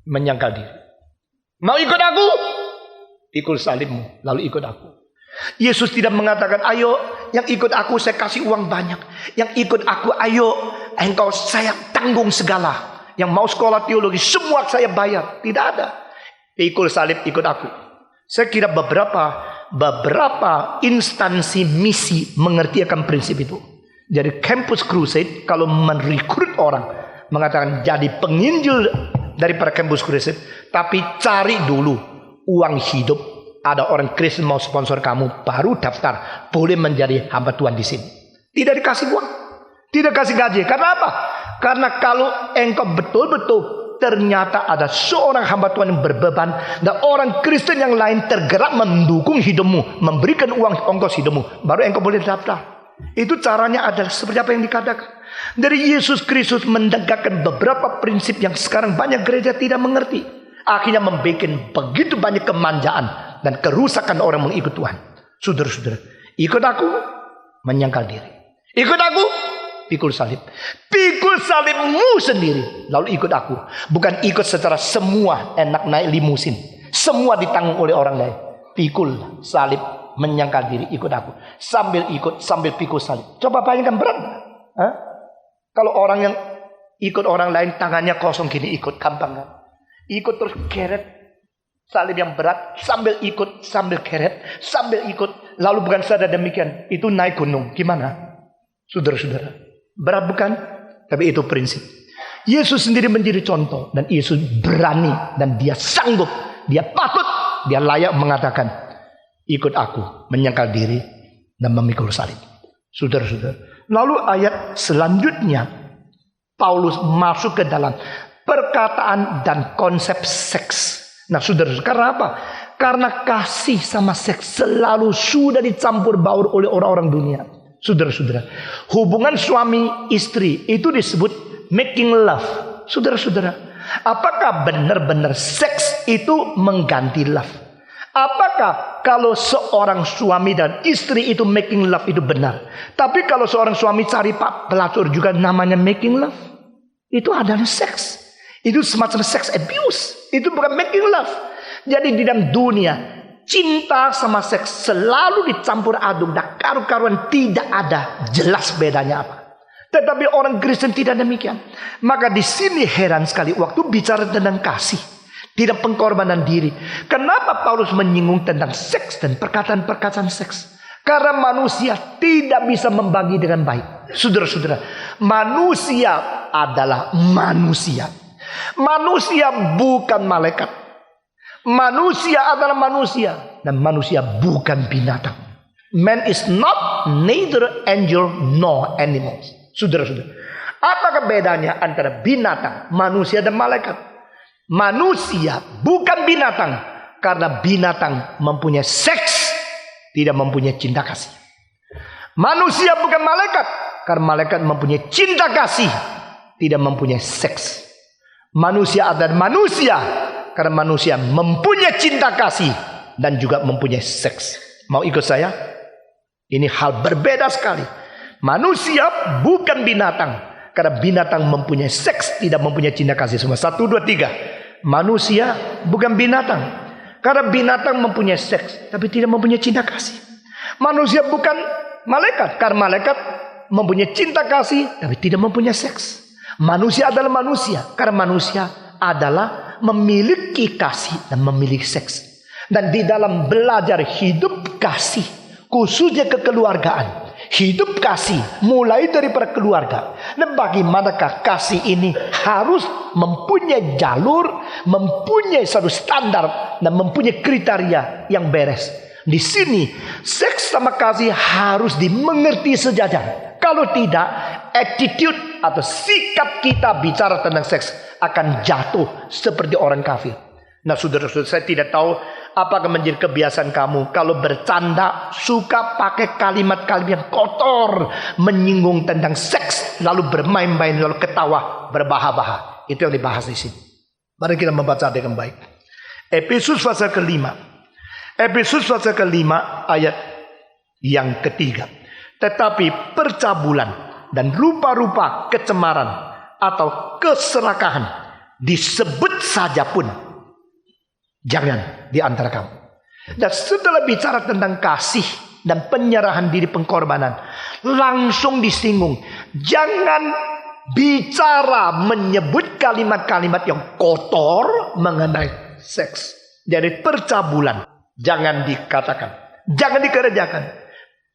Menyangkal diri. Mau ikut aku? Pikul salibmu, lalu ikut aku. Yesus tidak mengatakan, ayo yang ikut aku saya kasih uang banyak. Yang ikut aku, ayo engkau saya tanggung segala. Yang mau sekolah teologi, semua saya bayar. Tidak ada. Pikul salib, ikut aku. Saya kira beberapa instansi misi mengerti akan prinsip itu. Jadi Campus Crusade kalau merekrut orang, mengatakan jadi penginjil daripada Campus Crusade, tapi cari dulu uang hidup. Ada orang Kristen mau sponsor kamu, baru daftar, boleh menjadi hamba Tuhan di sini. Tidak dikasih uang, tidak kasih gaji. Karena apa? Karena kalau engkau betul-betul ternyata ada seorang hamba Tuhan yang berbeban, dan orang Kristen yang lain tergerak mendukung hidupmu, memberikan uang ongkos hidupmu, baru engkau boleh daftar. Itu caranya adalah seperti apa yang dikatakan. Dari Yesus Kristus menegakkan beberapa prinsip yang sekarang banyak gereja tidak mengerti. Akhirnya membuat begitu banyak kemanjaan dan kerusakan orang mengikut Tuhan. Saudara-saudara, ikut aku, menyangkal diri. Ikut aku, pikul salib. Pikul salibmu sendiri, lalu ikut aku. Bukan ikut secara semua enak naik limusin, semua ditanggung oleh orang lain. Pikul salib, menyangkal diri, ikut aku. Sambil ikut, sambil pikul salib. Coba bayangkan, berat. Kalau orang yang ikut orang lain tangannya kosong gini, ikut gampang kan? Ikut terus keret salib yang berat, sambil ikut, sambil keret, sambil ikut. Lalu bukan saja demikian, itu naik gunung. Gimana? Saudara-saudara, berat bukan? Tapi itu prinsip. Yesus sendiri menjadi contoh, dan Yesus berani, dan dia sanggup, dia patut, dia layak mengatakan, ikut aku, menyangkal diri, dan memikul salib. Saudara-saudara. Lalu ayat selanjutnya, Paulus masuk ke dalam perkataan dan konsep seks. Nah, saudara, karena apa? Karena kasih sama seks selalu sudah dicampur baur oleh orang-orang dunia. Saudara-saudara, hubungan suami istri itu disebut making love. Saudara-saudara, apakah benar-benar seks itu mengganti love? Apakah kalau seorang suami dan istri itu making love itu benar? Tapi kalau seorang suami cari pak pelacur juga namanya making love? Itu adalah seks. Itu semacam sex abuse. Itu bukan making love. Jadi di dalam dunia, cinta sama seks selalu dicampur aduk dan karu-karuan, tidak ada jelas bedanya apa. Tetapi orang Kristen tidak demikian. Maka di sini heran sekali waktu bicara tentang kasih, tidak pengorbanan diri. Kenapa Paulus menyinggung tentang seks dan perkataan-perkataan seks? Karena manusia tidak bisa membagi dengan baik. Saudara-saudara, manusia adalah manusia. Manusia bukan malaikat. Manusia adalah manusia, dan manusia bukan binatang. Man is not neither angel nor animals. Saudara-saudara, apakah bedanya antara binatang, manusia dan malaikat? Manusia bukan binatang, karena binatang mempunyai seks, tidak mempunyai cinta kasih. Manusia bukan malaikat, karena malaikat mempunyai cinta kasih, tidak mempunyai seks. Manusia adalah manusia karena manusia mempunyai cinta kasih dan juga mempunyai seks. Mau ikut saya? Ini hal berbeda sekali. Manusia bukan binatang karena binatang mempunyai seks, tidak mempunyai cinta kasih. Semua 1, 2, 3. Manusia bukan binatang karena binatang mempunyai seks tapi tidak mempunyai cinta kasih. Manusia bukan malaikat karena malaikat mempunyai cinta kasih tapi tidak mempunyai seks. Manusia adalah manusia karena manusia adalah memiliki kasih dan memiliki seks. Dan di dalam belajar hidup kasih, khususnya kekeluargaan, hidup kasih mulai daripada keluarga. Dan bagaimanakah kasih ini harus mempunyai jalur, mempunyai satu standar, dan mempunyai kriteria yang beres. Di sini seks sama kasih harus dimengerti sejajar. Kalau tidak, attitude atau sikap kita bicara tentang seks akan jatuh seperti orang kafir. Nah, saudara-saudara, saya tidak tahu apakah menjadi kebiasaan kamu kalau bercanda suka pakai kalimat-kalimat yang kotor, menyinggung tentang seks, lalu bermain-main, lalu ketawa, berbahak-bahak. Itu yang dibahas di sini. Mari kita membaca dengan baik. Efesus pasal kelima. Efesus pasal kelima ayat yang ketiga. Tetapi percabulan dan rupa-rupa kecemaran atau keserakahan disebut saja pun jangan di antara kamu. Dan setelah bicara tentang kasih dan penyerahan diri pengorbanan, langsung disinggung. Jangan bicara menyebut kalimat-kalimat yang kotor mengenai seks. Jadi percabulan jangan dikatakan, jangan dikerjakan.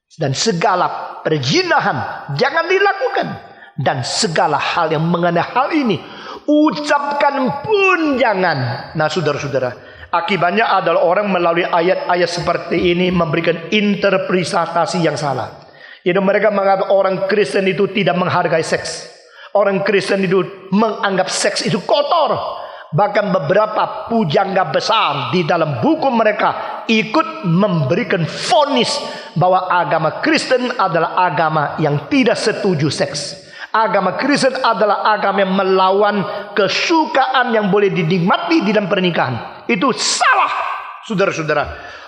Dan segala perzinahan jangan dilakukan. Dan segala hal yang mengenai hal ini ucapkan pun jangan. Nah saudara-saudara, akibatnya adalah orang melalui ayat-ayat seperti ini memberikan interpretasi yang salah. Jadi mereka menganggap orang Kristen itu tidak menghargai seks. Orang Kristen itu menganggap seks itu kotor. Bahkan beberapa pujangga besar di dalam buku mereka ikut memberikan vonis bahwa agama Kristen adalah agama yang tidak setuju seks. Agama Kristen adalah agama yang melawan kesukaan yang boleh dinikmati di dalam pernikahan. Itu salah, saudara-saudara.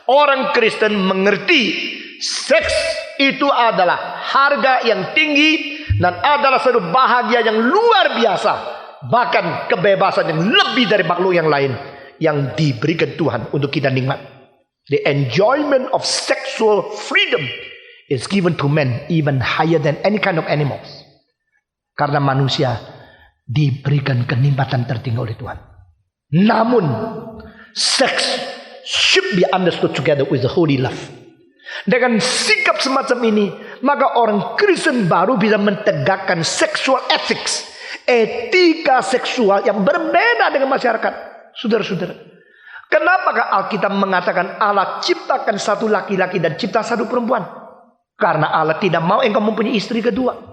Orang Kristen mengerti seks itu adalah harga yang tinggi dan adalah suatu bahagia yang luar biasa. Bahkan kebebasan yang lebih dari makhluk yang lain yang diberikan Tuhan untuk kita nikmat. The enjoyment of sexual freedom is given to men even higher than any kind of animals. Karena manusia diberikan kenikmatan tertinggi oleh Tuhan. Namun, sex should be understood together with the holy love. Dengan sikap semacam ini, maka orang Kristen baru bisa mentegakkan sexual ethics, etika seksual yang berbeda dengan masyarakat. Saudara-saudara, kenapakah Alkitab mengatakan Allah ciptakan satu laki-laki dan cipta satu perempuan? Karena Allah tidak mau engkau mempunyai istri kedua.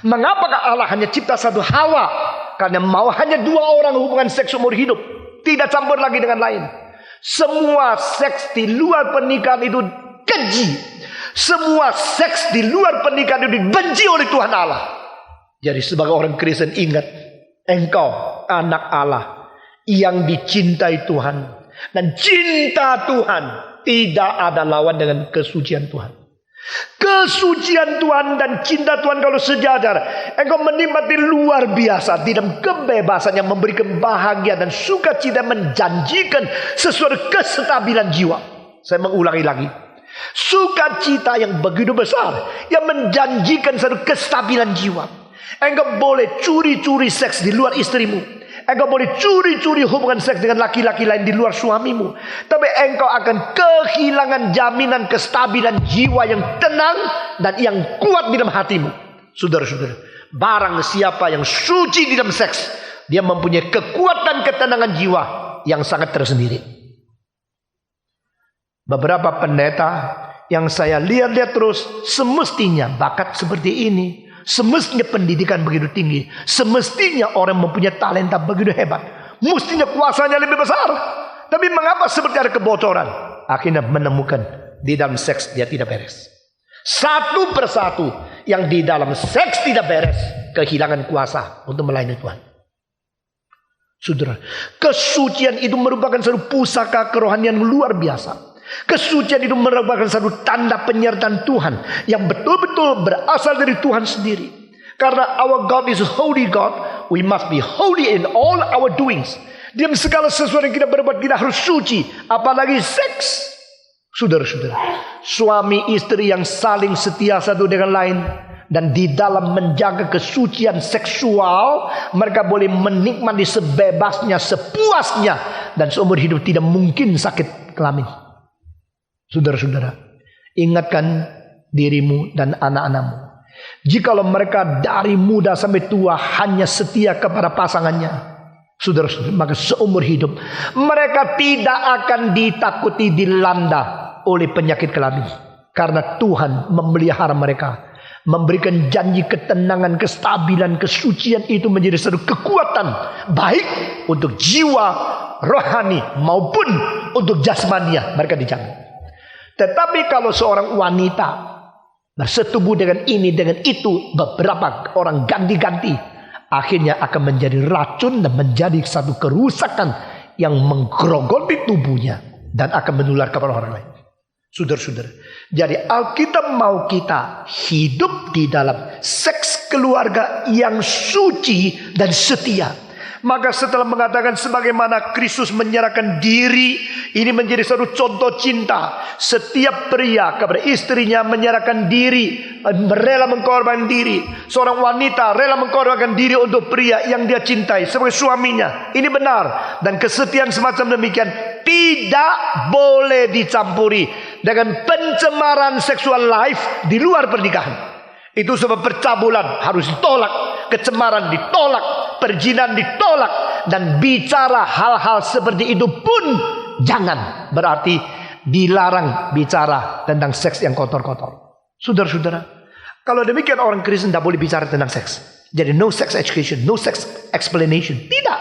Mengapakah Allah hanya cipta satu Hawa? Karena mau hanya dua orang hubungan seks umur hidup, tidak campur lagi dengan lain. Semua seks di luar pernikahan itu keji. Semua seks di luar pernikahan itu dibenci oleh Tuhan Allah. Jadi sebagai orang Kristen ingat, engkau anak Allah yang dicintai Tuhan. Dan cinta Tuhan tidak ada lawan dengan kesucian Tuhan. Kesucian Tuhan dan cinta Tuhan kalau sejajar, engkau menikmati luar biasa di dalam kebebasan yang memberikan bahagia dan sukacita, menjanjikan sesuatu kestabilan jiwa. Saya mengulangi lagi, sukacita yang begitu besar yang menjanjikan sesuatu kestabilan jiwa. Engkau boleh curi-curi seks di luar istrimu. Engkau boleh curi-curi hubungan seks dengan laki-laki lain di luar suamimu. Tapi engkau akan kehilangan jaminan kestabilan jiwa yang tenang dan yang kuat di dalam hatimu. Saudara-saudara, barang siapa yang suci di dalam seks, dia mempunyai kekuatan ketenangan jiwa yang sangat tersendiri. Beberapa pendeta yang saya lihat terus, semestinya bakat seperti ini, semestinya pendidikan begitu tinggi, semestinya orang mempunyai talenta begitu hebat, mestinya kuasanya lebih besar. Tapi mengapa seperti ada kebocoran? Akhirnya menemukan di dalam seks dia tidak beres. Satu persatu yang di dalam seks tidak beres, kehilangan kuasa untuk melayani Tuhan. Saudara, kesucian itu merupakan satu pusaka kerohanian luar biasa. Kesucian itu merupakan satu tanda penyertaan Tuhan yang betul-betul berasal dari Tuhan sendiri. Karena our God is holy God, we must be holy in all our doings. Di segala sesuatu yang kita berbuat kita harus suci, apalagi seks. Saudara-saudara, suami istri yang saling setia satu dengan lain dan di dalam menjaga kesucian seksual, mereka boleh menikmati sebebasnya, sepuasnya, dan seumur hidup tidak mungkin sakit kelamin. Saudara-saudara, ingatkan dirimu dan anak-anakmu. Jikalau mereka dari muda sampai tua hanya setia kepada pasangannya, saudara-saudara, maka seumur hidup mereka tidak akan ditakuti dilanda oleh penyakit kelamin. Karena Tuhan memelihara mereka, memberikan janji ketenangan, kestabilan, kesucian itu menjadi satu kekuatan baik untuk jiwa rohani maupun untuk jasmania mereka dijamin. Tetapi kalau seorang wanita bersetubuh dengan ini, dengan itu, beberapa orang ganti-ganti, akhirnya akan menjadi racun dan menjadi satu kerusakan yang menggerogoti tubuhnya dan akan menular kepada orang lain. Saudara-saudara, jadi Alkitab mau kita hidup di dalam seks keluarga yang suci dan setia. Maka setelah mengatakan sebagaimana Kristus menyerahkan diri, ini menjadi satu contoh cinta. Setiap pria kepada istrinya menyerahkan diri, rela mengorbankan diri. Seorang wanita rela mengorbankan diri untuk pria yang dia cintai sebagai suaminya. Ini benar. Dan kesetiaan semacam demikian tidak boleh dicampuri dengan pencemaran seksual life di luar pernikahan. Itu sebab percabulan harus ditolak, kecemaran ditolak, perjinan ditolak, dan bicara hal-hal seperti itu pun jangan. Berarti dilarang bicara tentang seks yang kotor-kotor. Saudara-saudara, kalau demikian orang Kristen tidak boleh bicara tentang seks. Jadi no sex education, no sex explanation. Tidak.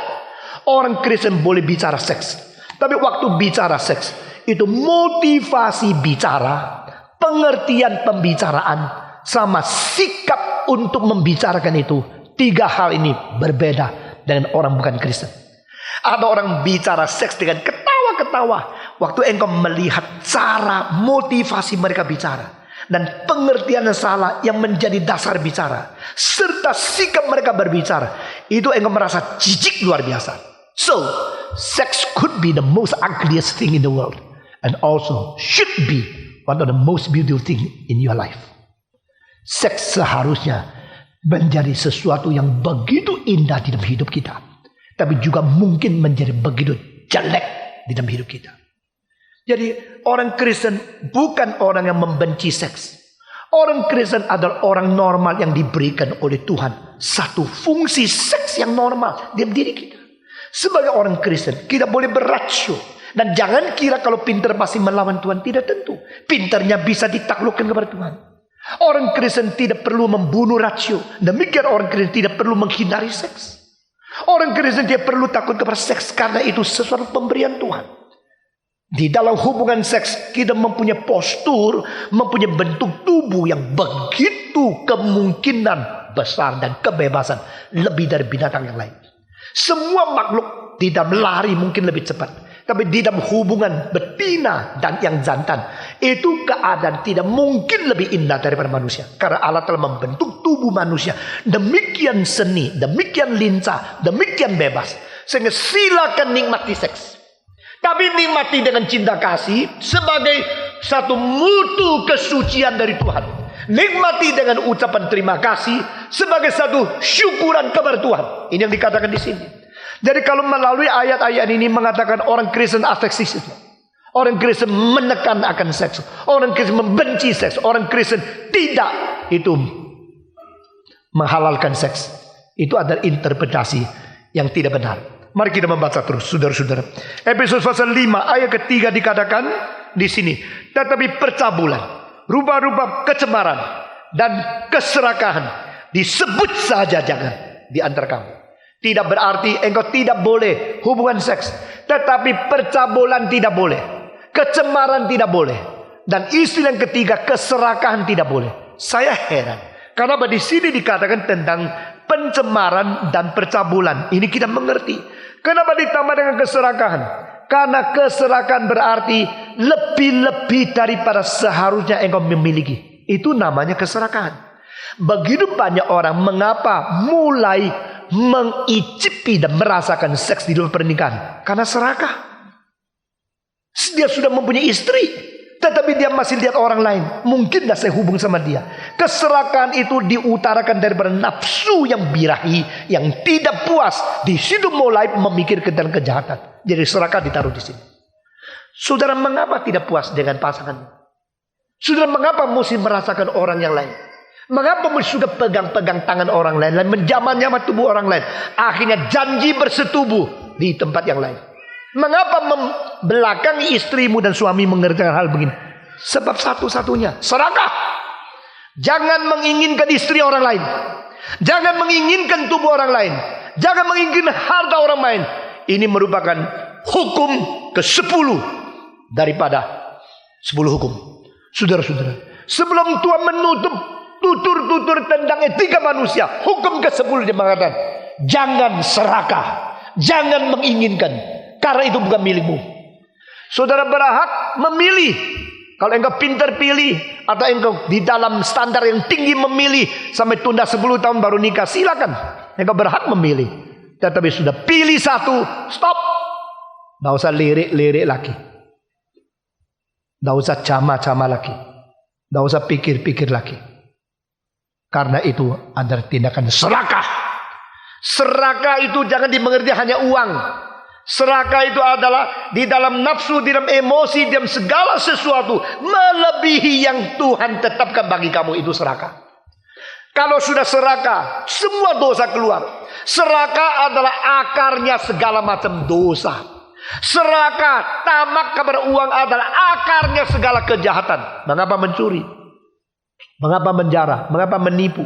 Orang Kristen boleh bicara seks. Tapi waktu bicara seks, itu motivasi bicara, pengertian pembicaraan, sama sikap untuk membicarakan itu. 3 hal ini berbeda dengan orang bukan Kristen. Ada orang bicara seks dengan ketawa-ketawa, waktu engkau melihat cara motivasi mereka bicara dan pengertian yang salah yang menjadi dasar bicara, serta sikap mereka berbicara, itu engkau merasa jijik luar biasa. So, sex could be the most ugliest thing in the world, and also should be one of the most beautiful thing in your life. Seks seharusnya menjadi sesuatu yang begitu indah di dalam hidup kita, tapi juga mungkin menjadi begitu jelek di dalam hidup kita. Jadi orang Kristen bukan orang yang membenci seks. Orang Kristen adalah orang normal yang diberikan oleh Tuhan satu fungsi seks yang normal di dalam diri kita. Sebagai orang Kristen kita boleh berrasio. Dan jangan kira kalau pintar pasti melawan Tuhan. Tidak tentu. Pintarnya bisa ditaklukkan kepada Tuhan. Orang Kristen tidak perlu membunuh rasio. Demikian orang Kristen tidak perlu menghindari seks. Orang Kristen tidak perlu takut kepada seks, karena itu sesuatu pemberian Tuhan. Di dalam hubungan seks kita mempunyai postur, mempunyai bentuk tubuh yang begitu kemungkinan besar dan kebebasan lebih dari binatang yang lain. Semua makhluk tidak melari mungkin lebih cepat. Tapi di dalam hubungan betina dan yang jantan, itu keadaan tidak mungkin lebih indah daripada manusia. Karena Allah telah membentuk tubuh manusia demikian seni, demikian lincah, demikian bebas. Sehingga silakan nikmati seks. Tapi nikmati dengan cinta kasih sebagai satu mutu kesucian dari Tuhan. Nikmati dengan ucapan terima kasih sebagai satu syukuran kepada Tuhan. Ini yang dikatakan di sini. Jadi kalau melalui ayat-ayat ini mengatakan orang Kristen aseksisme, orang Kristen menekan akan seks, orang Kristen membenci seks, orang Kristen tidak itu menghalalkan seks, itu adalah interpretasi yang tidak benar. Mari kita membaca terus, saudara-saudara. Efesus pasal 5 ayat ketiga dikatakan di sini, tetapi percabulan, rupa-rupa kecemaran dan keserakahan disebut saja jangan di antara kamu. Tidak berarti engkau tidak boleh hubungan seks, tetapi percabulan tidak boleh, kecemaran tidak boleh, dan istilah yang ketiga keserakahan tidak boleh. Saya heran, karena di sini dikatakan tentang pencemaran dan percabulan. Ini kita mengerti. Kenapa ditambah dengan keserakahan? Karena keserakahan berarti lebih-lebih daripada seharusnya engkau memiliki. Itu namanya keserakahan. Begitu banyak orang mengapa mulai mengicipi dan merasakan seks di dalam pernikahan? Karena serakah. Dia sudah mempunyai istri, tetapi dia masih lihat orang lain. Mungkin dah saya hubung sama dia. Keserakahan itu diutarakan daripada nafsu yang birahi, yang tidak puas. Di situ mulai memikirkan tentang kejahatan. Jadi serakah ditaruh di sini. Saudara mengapa tidak puas dengan pasanganmu? Saudara mengapa mesti merasakan orang yang lain? Mengapa sudah pegang-pegang tangan orang lain, menjamah-jamah tubuh orang lain, akhirnya janji bersetubuh di tempat yang lain? Mengapa membelakangi istrimu dan suami mengerjakan hal begini? Sebab satu-satunya serakah. Jangan menginginkan istri orang lain, jangan menginginkan tubuh orang lain, jangan menginginkan harta orang lain. Ini merupakan hukum ke-10 daripada 10 hukum. Saudara-saudara, sebelum Tuhan menutup tutur-tutur tentang etika manusia, hukum ke-10 dia mengatakan, jangan serakah, jangan menginginkan. Karena itu bukan milikmu. Saudara berhak memilih. Kalau engkau pintar pilih, atau engkau di dalam standar yang tinggi memilih, sampai tunda 10 tahun baru nikah, silakan. Engkau berhak memilih. Tetapi sudah pilih satu, stop. Tidak usah lirik-lirik lagi. Tidak usah cama-cama lagi. Tidak usah pikir-pikir lagi. Karena itu adalah tindakan serakah. Serakah itu jangan dimengerti hanya uang. Serakah itu adalah di dalam nafsu, di dalam emosi, di dalam segala sesuatu melebihi yang Tuhan tetapkan bagi kamu, itu serakah. Kalau sudah serakah, semua dosa keluar. Serakah adalah akarnya segala macam dosa. Serakah, tamak kepada uang adalah akarnya segala kejahatan. Mengapa mencuri? Mengapa menjara? Mengapa menipu?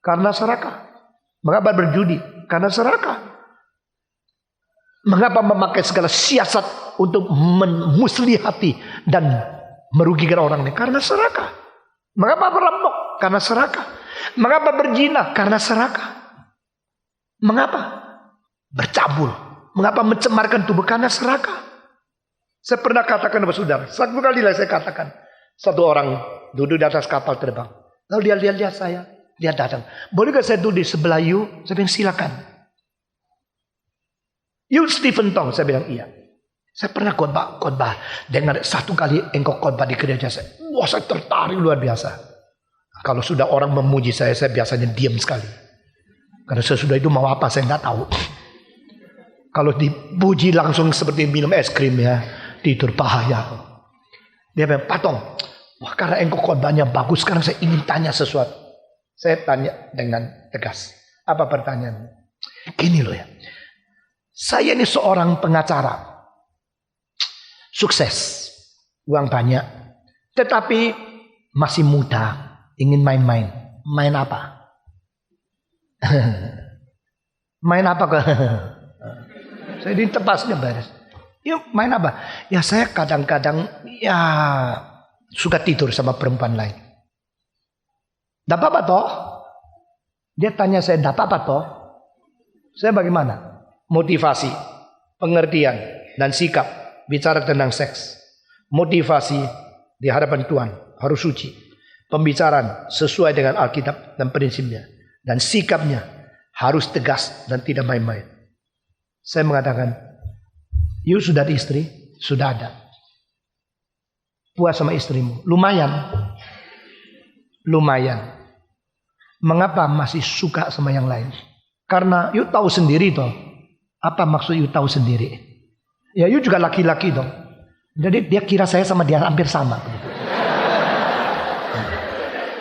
Karena serakah. Mengapa berjudi? Karena serakah. Mengapa memakai segala siasat untuk memuslihati dan merugikan orang lain? Karena serakah. Mengapa merampok? Karena serakah. Mengapa berzina? Karena serakah. Mengapa bercabul? Mengapa mencemarkan tubuh? Karena serakah. Saya pernah katakan kepada saudara, satu kali lah saya katakan, satu orang duduk di atas kapal terbang. Lalu dia lihat saya, dia datang. Bolehkah saya duduk di sebelah you? Saya bilang silakan. You Stephen Tong? Saya bilang iya. Saya pernah khotbah. Dengar satu kali engkau khotbah di gereja saya. Wah, saya tertarik luar biasa. Kalau sudah orang memuji saya biasanya diam sekali. Karena sesudah itu mau apa saya nggak tahu. Kalau dipuji langsung seperti minum es krim ya, tidur bahaya. Dia bilang, Pak Tong, wah karena engkau khotbahnya bagus, sekarang saya ingin tanya sesuatu. Saya tanya dengan tegas. Apa pertanyaannya? Gini loh ya. Saya ini seorang pengacara. Sukses. Uang banyak. Tetapi masih muda. Ingin main-main. Main apa? Main apa ke? Saya di tepasnya beres. Ya main apa? Ya saya kadang-kadang ya suka tidur sama perempuan lain. Tidak apa-apa toh? Dia tanya saya, tidak apa-apa toh? Saya bagaimana? Motivasi, pengertian, dan sikap bicara tentang seks. Motivasi di hadapan Tuhan harus suci. Pembicaraan sesuai dengan Alkitab dan prinsipnya. Dan sikapnya harus tegas dan tidak main-main. Saya mengatakan, you sudah ada istri? Sudah ada. Puas sama istrimu? Lumayan. Lumayan. Mengapa masih suka sama yang lain? Karena you tahu sendiri toh. Apa maksud you tahu sendiri? Ya you juga laki-laki dong. Jadi dia kira saya sama dia hampir sama.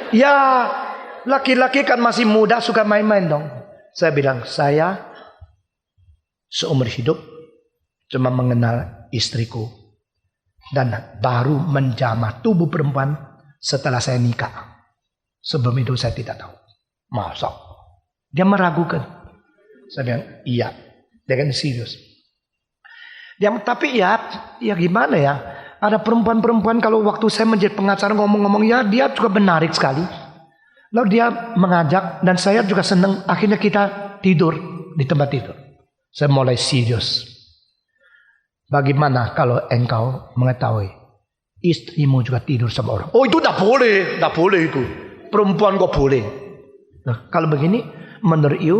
Ya laki-laki kan masih muda suka main-main dong. Saya bilang saya seumur hidup cuma mengenal istriku. Dan baru menjamah tubuh perempuan setelah saya nikah. Sebelum itu saya tidak tahu. Masa? Dia meragukan. Saya bilang iya. Dengan serius. Dia, tapi ya gimana ya? Ada perempuan-perempuan kalau waktu saya menjadi pengacara ngomong-ngomong ya dia juga menarik sekali. Lalu dia mengajak dan saya juga senang. Akhirnya kita tidur di tempat tidur. Saya mulai serius. Bagaimana kalau engkau mengetahui istrimu juga tidur sama orang? Oh itu tidak boleh, tidak boleh itu. Perempuan kok boleh? Nah, kalau begini menurut you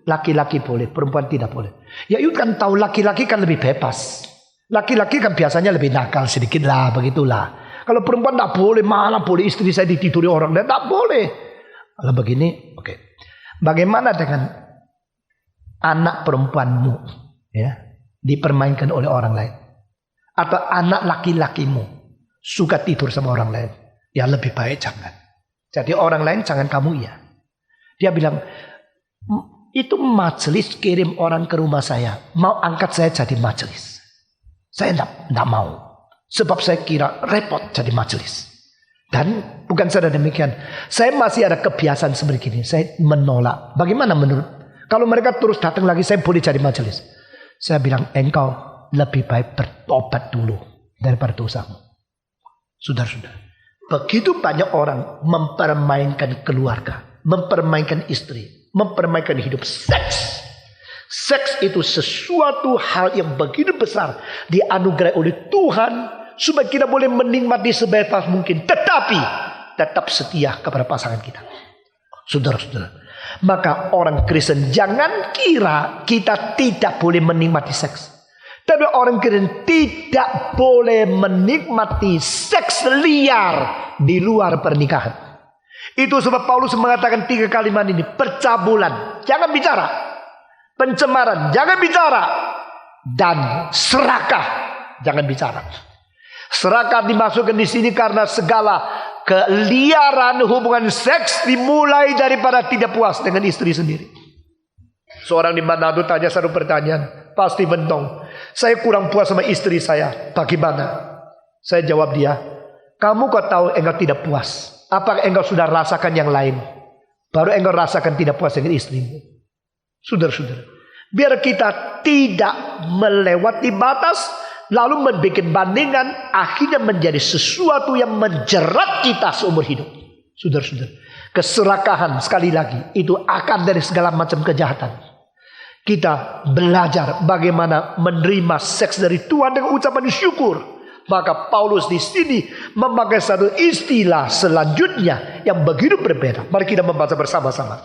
laki-laki boleh, perempuan tidak boleh. Ya you kan tahu laki-laki kan lebih bebas. Laki-laki kan biasanya lebih nakal sedikit lah, begitulah. Kalau perempuan tidak boleh, malah boleh istri saya ditiduri orang, dan tidak boleh. Kalau begini, oke. Bagaimana dengan anak perempuanmu, ya, dipermainkan oleh orang lain, atau anak laki-lakimu suka tidur sama orang lain? Ya lebih baik jangan. Jadi orang lain jangan kamu ya. Dia bilang, itu majelis kirim orang ke rumah saya, mau angkat saya jadi majelis. Saya tidak mau. Sebab saya kira repot jadi majelis. Dan bukan saja demikian. Saya masih ada kebiasaan seperti ini. Saya menolak. Bagaimana menurut? Kalau mereka terus datang lagi, saya boleh jadi majelis. Saya bilang, engkau lebih baik bertobat dulu daripada dosamu. Saudara-saudara. Begitu banyak orang mempermainkan keluarga. Mempermainkan istri. Mempermainkan hidup seks. Seks itu sesuatu hal yang begitu besar dianugerai oleh Tuhan supaya kita boleh menikmati sebebas mungkin, tetapi tetap setia kepada pasangan kita. Saudara-saudara, maka orang Kristen jangan kira kita tidak boleh menikmati seks. Tapi orang Kristen tidak boleh menikmati seks liar di luar pernikahan. Itu sebab Paulus mengatakan 3 kalimat ini. Percabulan, jangan bicara. Pencemaran, jangan bicara. Dan serakah, jangan bicara. Serakah dimasukkan di sini karena segala keliaran hubungan seks dimulai daripada tidak puas dengan istri sendiri. Seorang di Manado tanya satu pertanyaan, pasti bentong. Saya kurang puas sama istri saya, bagaimana? Saya jawab dia, kamu kok tahu engkau tidak puas? Apakah engkau sudah rasakan yang lain? Baru engkau rasakan tidak puas dengan istrimu. Saudara-saudara, biar kita tidak melewati batas, lalu membuat bandingan, akhirnya menjadi sesuatu yang menjerat kita seumur hidup. Saudara-saudara, keserakahan sekali lagi itu akar dari segala macam kejahatan. Kita belajar bagaimana menerima seks dari Tuhan dengan ucapan syukur. Maka Paulus di sini memakai satu istilah selanjutnya yang begitu berbeda. Mari kita membaca bersama-sama.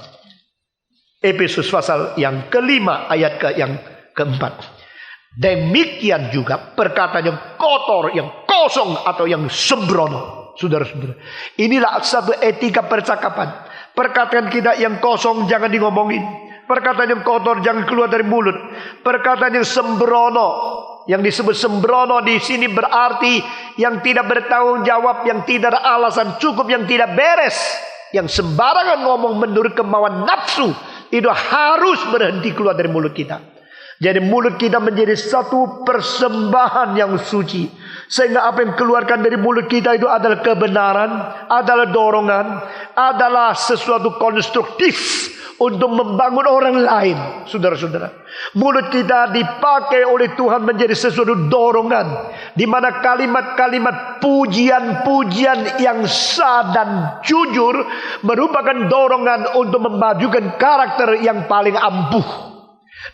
Efesus pasal yang kelima ayat yang keempat. Demikian juga perkataan yang kotor, yang kosong atau yang sembrono. Saudara-saudara, inilah satu etika percakapan. Perkataan kita yang kosong jangan ngomongin. Perkataan yang kotor jangan keluar dari mulut. Perkataan yang sembrono, yang disebut sembrono di sini berarti yang tidak bertanggung jawab, yang tidak ada alasan cukup, yang tidak beres, yang sembarangan ngomong menurut kemauan nafsu, itu harus berhenti keluar dari mulut kita. Jadi mulut kita menjadi satu persembahan yang suci, sehingga apa yang keluarkan dari mulut kita itu adalah kebenaran, adalah dorongan, adalah sesuatu konstruktif untuk membangun orang lain. Saudara-saudara, mulut kita dipakai oleh Tuhan menjadi sesuatu dorongan, di mana kalimat-kalimat pujian-pujian yang sah dan jujur merupakan dorongan untuk memajukan karakter yang paling ampuh.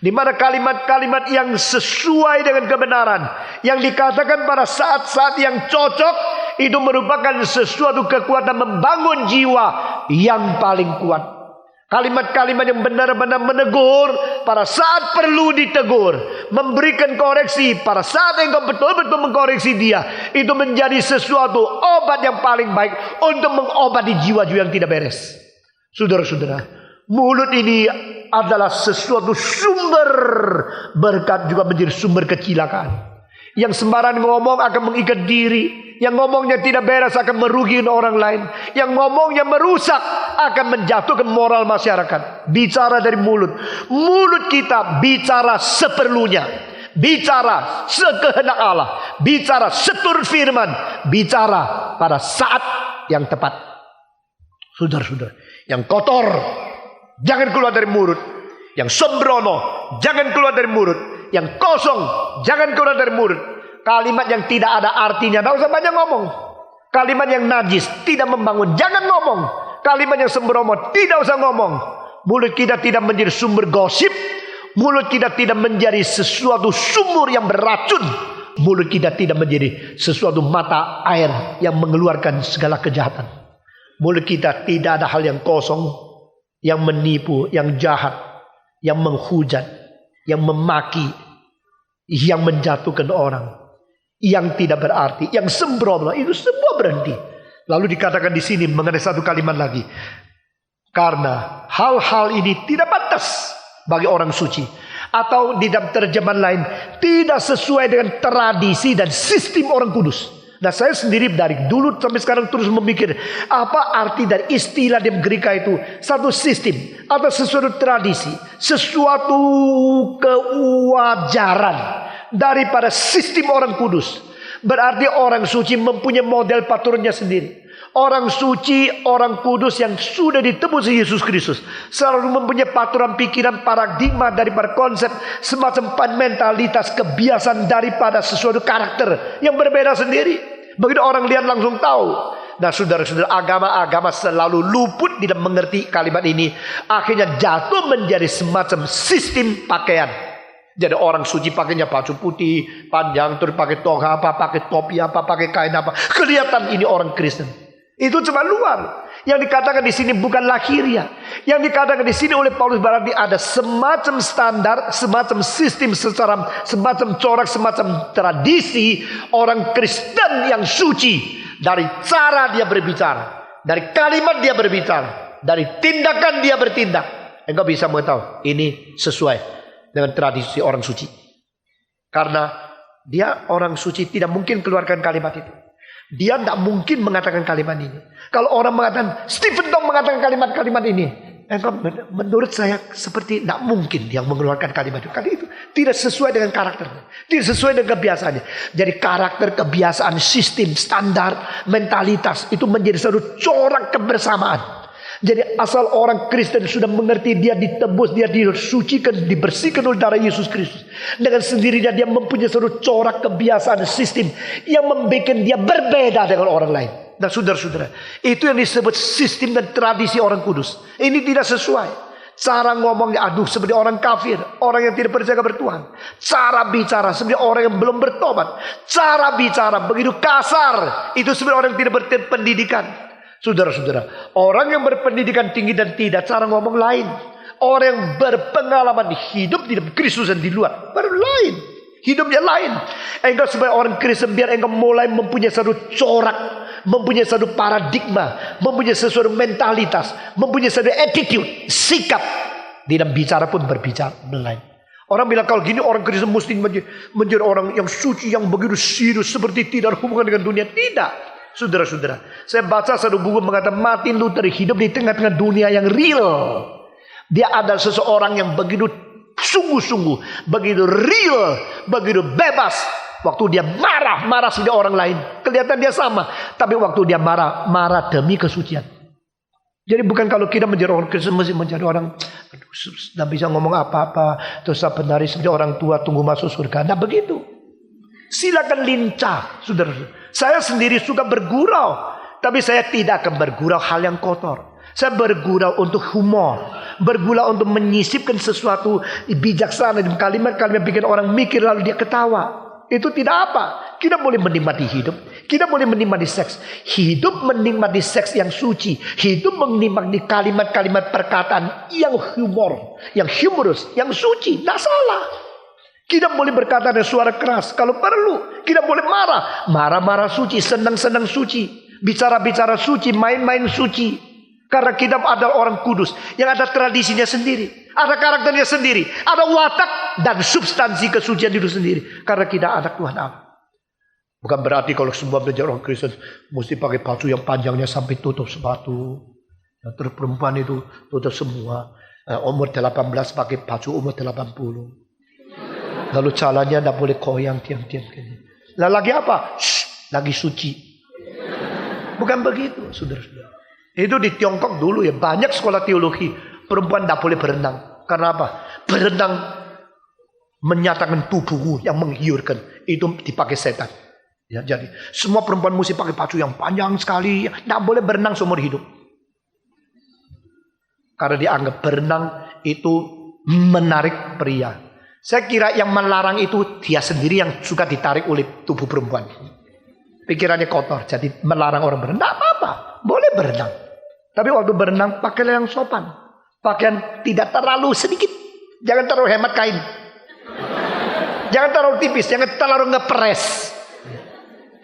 Di mana kalimat-kalimat yang sesuai dengan kebenaran, yang dikatakan pada saat-saat yang cocok, itu merupakan sesuatu kekuatan membangun jiwa yang paling kuat. Kalimat-kalimat yang benar-benar menegur pada saat perlu ditegur, memberikan koreksi pada saat engkau betul-betul mengkoreksi dia, itu menjadi sesuatu obat yang paling baik untuk mengobati jiwa-jiwa yang tidak beres. Saudara-saudara, mulut ini adalah sesuatu sumber berkat, juga menjadi sumber kecelakaan. Yang sembarangan ngomong akan mengikat diri, yang ngomongnya tidak beres akan merugikan orang lain, yang ngomongnya merusak akan menjatuhkan moral masyarakat. Bicara dari mulut. Mulut kita bicara seperlunya, bicara sekehendak Allah, bicara seturut firman, bicara pada saat yang tepat. Saudara-saudara, yang kotor jangan keluar dari mulut, yang sembrono jangan keluar dari mulut, yang kosong jangan keluar dari mulut. Kalimat yang tidak ada artinya tidak usah banyak ngomong. Kalimat yang najis tidak membangun, jangan ngomong. Kalimat yang sembrono tidak usah ngomong. Mulut kita tidak menjadi sumber gosip. Mulut kita tidak menjadi sesuatu sumur yang beracun. Mulut kita tidak menjadi sesuatu mata air yang mengeluarkan segala kejahatan. Mulut kita tidak ada hal yang kosong, yang menipu, yang jahat, yang menghujat, yang memaki, yang menjatuhkan orang, yang tidak berarti, yang sembrono, itu semua berhenti. Lalu dikatakan di sini mengenai satu kalimat lagi, karena hal-hal ini tidak pantas bagi orang suci, atau di dalam terjemahan lain tidak sesuai dengan tradisi dan sistem orang kudus. Nah, saya sendiri dari dulu sampai sekarang terus memikir apa arti dari istilah di Greka itu. Satu sistem atau sesuatu tradisi, sesuatu kewajaran daripada sistem orang kudus. Berarti orang suci mempunyai model patronnya sendiri. Orang suci, orang kudus yang sudah ditebus Yesus Kristus selalu mempunyai paturan pikiran, paradigma daripada konsep semacam mentalitas, kebiasaan daripada sesuatu karakter yang berbeda sendiri. Begitu orang lihat langsung tahu Nah saudara-saudara, agama-agama selalu luput di dalam mengerti kalimat ini. Akhirnya jatuh menjadi semacam sistem pakaian. Jadi orang suci pakainya baju putih panjang, terus pakai toga apa, pakai topi apa, pakai kain apa. Kelihatan ini orang Kristen. Itu cuma luar. Yang dikatakan di sini bukan lahiriah. Yang dikatakan di sini oleh Paulus berarti ada semacam standar, semacam sistem, semacam corak, semacam tradisi orang Kristen yang suci. Dari cara dia berbicara, dari kalimat dia berbicara, dari tindakan dia bertindak, engkau bisa mengetahui ini sesuai dengan tradisi orang suci. Karena dia orang suci tidak mungkin keluarkan kalimat itu. Dia tidak mungkin mengatakan kalimat ini. Kalau orang mengatakan, Stephen Dong mengatakan kalimat-kalimat ini, menurut saya seperti tidak mungkin dia mengeluarkan kalimat itu. Karena itu tidak sesuai dengan karakternya, tidak sesuai dengan kebiasaannya. Jadi karakter, kebiasaan, sistem, standar, mentalitas itu menjadi satu corak kebersamaan. Jadi asal orang Kristen sudah mengerti dia ditebus, dia disucikan, dibersihkan oleh darah Yesus Kristus, dengan sendirinya dia mempunyai satu corak kebiasaan sistem yang membuat dia berbeda dengan orang lain. Nah saudara-saudara, itu yang disebut sistem dan tradisi orang kudus. Ini tidak sesuai. Cara ngomongnya aduh seperti orang kafir, orang yang tidak percaya kepada Tuhan. Cara bicara seperti orang yang belum bertobat. Cara bicara begitu kasar, itu seperti orang yang tidak berpendidikan. Saudara-saudara, orang yang berpendidikan tinggi dan tidak, cara ngomong lain. Orang yang berpengalaman hidup di dalam Kristus dan di luar, baru lain. Hidupnya lain. Engkau sebagai orang Kristen, biar engkau mulai mempunyai satu corak, mempunyai satu paradigma, mempunyai sesuatu mentalitas, mempunyai satu attitude, sikap. Di dalam bicara pun berbicara lain. Orang bilang kalau gini orang Kristen mesti menjadi orang yang suci, yang begitu serius, seperti tidak ada hubungan dengan dunia. Tidak. Saudara-saudara, saya baca satu buku mengatakan Martin Luther hidup di tengah-tengah dunia yang real. Dia adalah seseorang yang begitu sungguh-sungguh, begitu real, begitu bebas. Waktu dia marah seperti orang lain, kelihatan dia sama. Tapi waktu dia marah demi kesucian. Jadi bukan kalau kita menjadi orang Kristen mesti menjadi orang tidak bisa ngomong apa-apa, terus benar seperti orang tua tunggu masuk surga. Nah begitu. Silakan lincah, saudara-saudara. Saya sendiri suka bergurau, tapi saya tidak akan bergurau hal yang kotor. Saya bergurau untuk humor, bergurau untuk menyisipkan sesuatu bijaksana dalam kalimat-kalimat bikin orang mikir lalu dia ketawa. Itu tidak apa. Kita boleh menikmati hidup, kita boleh menikmati seks. Hidup menikmati seks yang suci, hidup menikmati kalimat-kalimat perkataan yang humor, yang humorous, yang suci, tidak salah. Kita boleh berkata dengan suara keras kalau perlu. Kita boleh marah suci, senang-senang suci, bicara-bicara suci, main-main suci. Karena kita adalah orang kudus yang ada tradisinya sendiri, ada karakternya sendiri, ada watak dan substansi kesucian itu sendiri. Karena kita anak Tuhan Allah. Bukan berarti kalau semua belajar orang Kristen mesti pakai baju yang panjangnya sampai tutup sepatu. Nah, terus perempuan itu tutup semua. Umur 18 pakai baju umur 80. Lalu jalannya tidak boleh koyang tiang-tiang. Lah lagi apa? Lagi suci. Bukan begitu, saudara-saudara. Itu di Tiongkok dulu ya, banyak sekolah teologi perempuan tidak boleh berenang. Karena apa? Berenang menyatakan tubuhmu yang menggiurkan. Itu dipakai setan. Ya, jadi semua perempuan mesti pakai baju yang panjang sekali, tidak boleh berenang seumur hidup. Karena dianggap berenang itu menarik pria. Saya kira yang melarang itu dia sendiri yang suka ditarik oleh tubuh perempuan. Pikirannya kotor, jadi melarang orang berenang. Tidak apa-apa, boleh berenang. Tapi waktu berenang pakailah yang sopan. Pakaian tidak terlalu sedikit. Jangan terlalu hemat kain. Jangan terlalu tipis, jangan terlalu ngepres.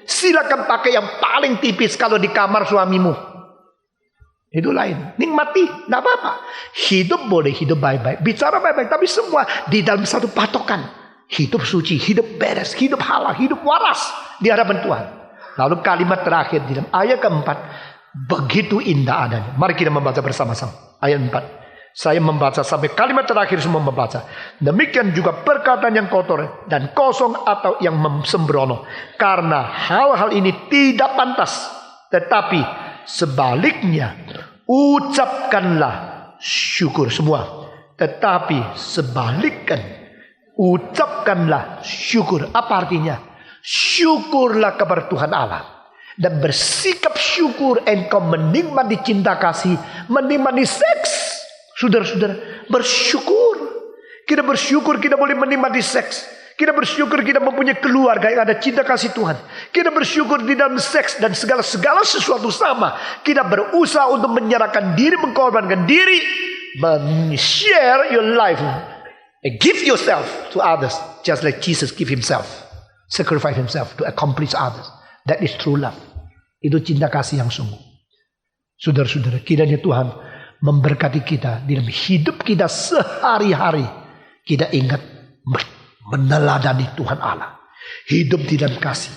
Silakan pakai yang paling tipis kalau di kamar suamimu. Itu lain. Nikmati, tidak apa-apa. Hidup boleh, hidup baik-baik. Bicara baik-baik, tapi semua di dalam satu patokan. Hidup suci, hidup beres, hidup halal, hidup waras di hadapan Tuhan. Lalu kalimat terakhir di dalam ayat keempat. Begitu indah adanya. Mari kita membaca bersama-sama. Ayat 4. Saya membaca sampai kalimat terakhir semua membaca. Demikian juga perkataan yang kotor dan kosong atau yang sembrono. Karena hal-hal ini tidak pantas. Tetapi sebaliknya, ucapkanlah syukur semua. Tetapi sebalikkan, ucapkanlah syukur. Apa artinya? Syukurlah kepada Tuhan Allah. dan bersikap syukur engkau menikmati cinta kasih, menikmati seks. Saudara-saudara, bersyukur. Kita bersyukur kita boleh menikmati seks. Kita bersyukur kita mempunyai keluarga yang ada cinta kasih Tuhan. Kita bersyukur di dalam seks dan segala sesuatu sama. Kita berusaha untuk menyerahkan diri, mengorbankan diri, share your life, and give yourself to others, just like Jesus give himself, sacrifice himself to accomplish others. That is true love. Itu cinta kasih yang sungguh. Saudara-saudara, kiranya Tuhan memberkati kita dalam hidup kita sehari-hari. Kita ingat meneladani Tuhan Allah, hidup di dalam kasih,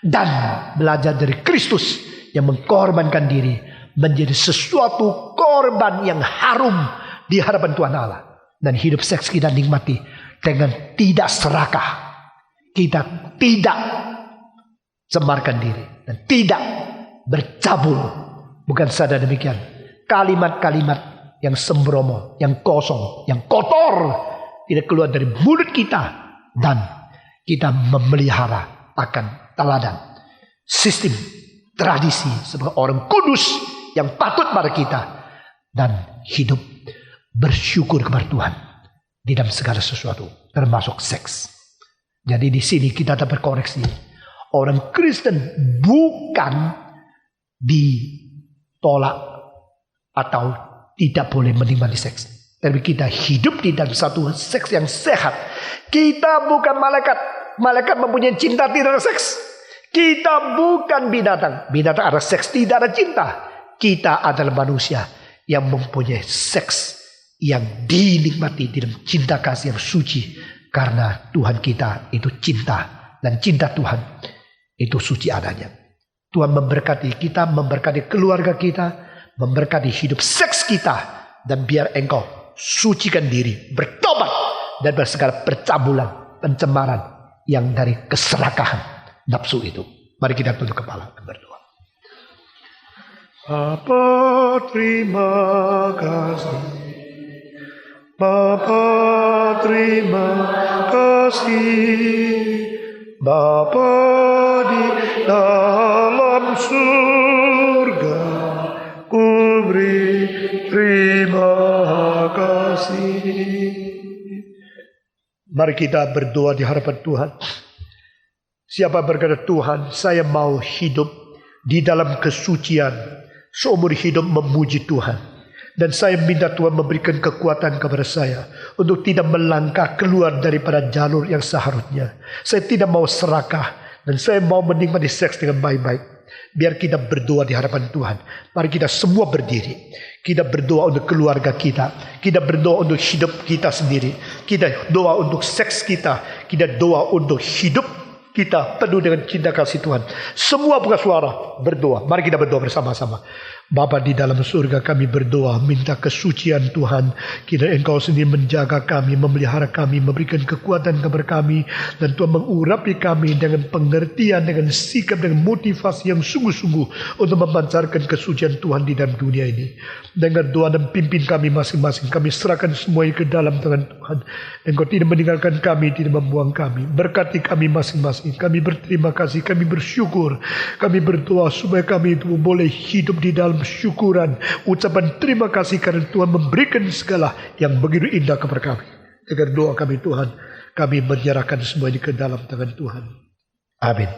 dan belajar dari Kristus yang mengkorbankan diri menjadi sesuatu korban yang harum di hadapan Tuhan Allah. Dan hidup seks kita nikmati dengan tidak serakah. Kita tidak cemarkan diri dan tidak bercabul. Bukan saja demikian, kalimat-kalimat yang sembrono, yang kosong, yang kotor tidak keluar dari mulut kita. Dan kita memelihara akan teladan, sistem, tradisi sebagai orang kudus yang patut pada kita. Dan hidup bersyukur kepada Tuhan di dalam segala sesuatu, termasuk seks. Jadi di sini kita dapat koreksi. Orang Kristen bukan ditolak atau tidak boleh menikmati seks. Tapi kita hidup di dalam satu seks yang sehat. Kita bukan malaikat. Malaikat mempunyai cinta, tidak ada seks. Kita bukan binatang. Binatang ada seks, tidak ada cinta. Kita adalah manusia yang mempunyai seks yang dinikmati di dalam cinta kasih yang suci. Karena Tuhan kita itu cinta. Dan cinta Tuhan itu suci adanya. Tuhan memberkati kita, memberkati keluarga kita, memberkati hidup seks kita. Dan biar engkau sucikan diri, bertobat dari segala percabulan, pencemaran yang dari keserakahan nafsu itu. Mari kita tunduk kepala dan berdoa. Bapa, terima kasih. Bapa, terima kasih. Bapa di dalam surga, ku beri terima kasih. Mari kita berdoa di hadapan Tuhan. Siapa berkata, Tuhan, saya mau hidup di dalam kesucian, seumur hidup memuji Tuhan. Dan saya minta Tuhan memberikan kekuatan kepada saya untuk tidak melangkah keluar daripada jalur yang seharusnya. Saya tidak mau serakah dan saya mau menikmati seks dengan baik-baik. Biar kita berdoa di hadapan Tuhan. Mari kita semua berdiri. Kita berdoa untuk keluarga kita. Kita berdoa untuk hidup kita sendiri. Kita doa untuk seks kita. Kita doa untuk hidup kita penuh dengan cinta kasih Tuhan. Semua buka suara berdoa. Mari kita berdoa bersama-sama. Bapa di dalam surga, kami berdoa minta kesucian Tuhan. Kiranya Engkau sendiri menjaga kami, memelihara kami, memberikan kekuatan kepada kami. Dan Tuhan mengurapi kami dengan pengertian, dengan sikap, dengan motivasi yang sungguh-sungguh untuk memancarkan kesucian Tuhan di dalam dunia ini. Dengar doa dan pimpin kami masing-masing. Kami serahkan semuanya ke dalam tangan Tuhan. Engkau tidak meninggalkan kami, tidak membuang kami. Berkati kami masing-masing. Kami berterima kasih, kami bersyukur. Kami berdoa supaya kami itu boleh hidup di dalam syukuran, ucapan terima kasih karena Tuhan memberikan segala yang begitu indah kepada kami. Dengar doa kami Tuhan, kami menyerahkan semua ini ke dalam tangan Tuhan. Amin.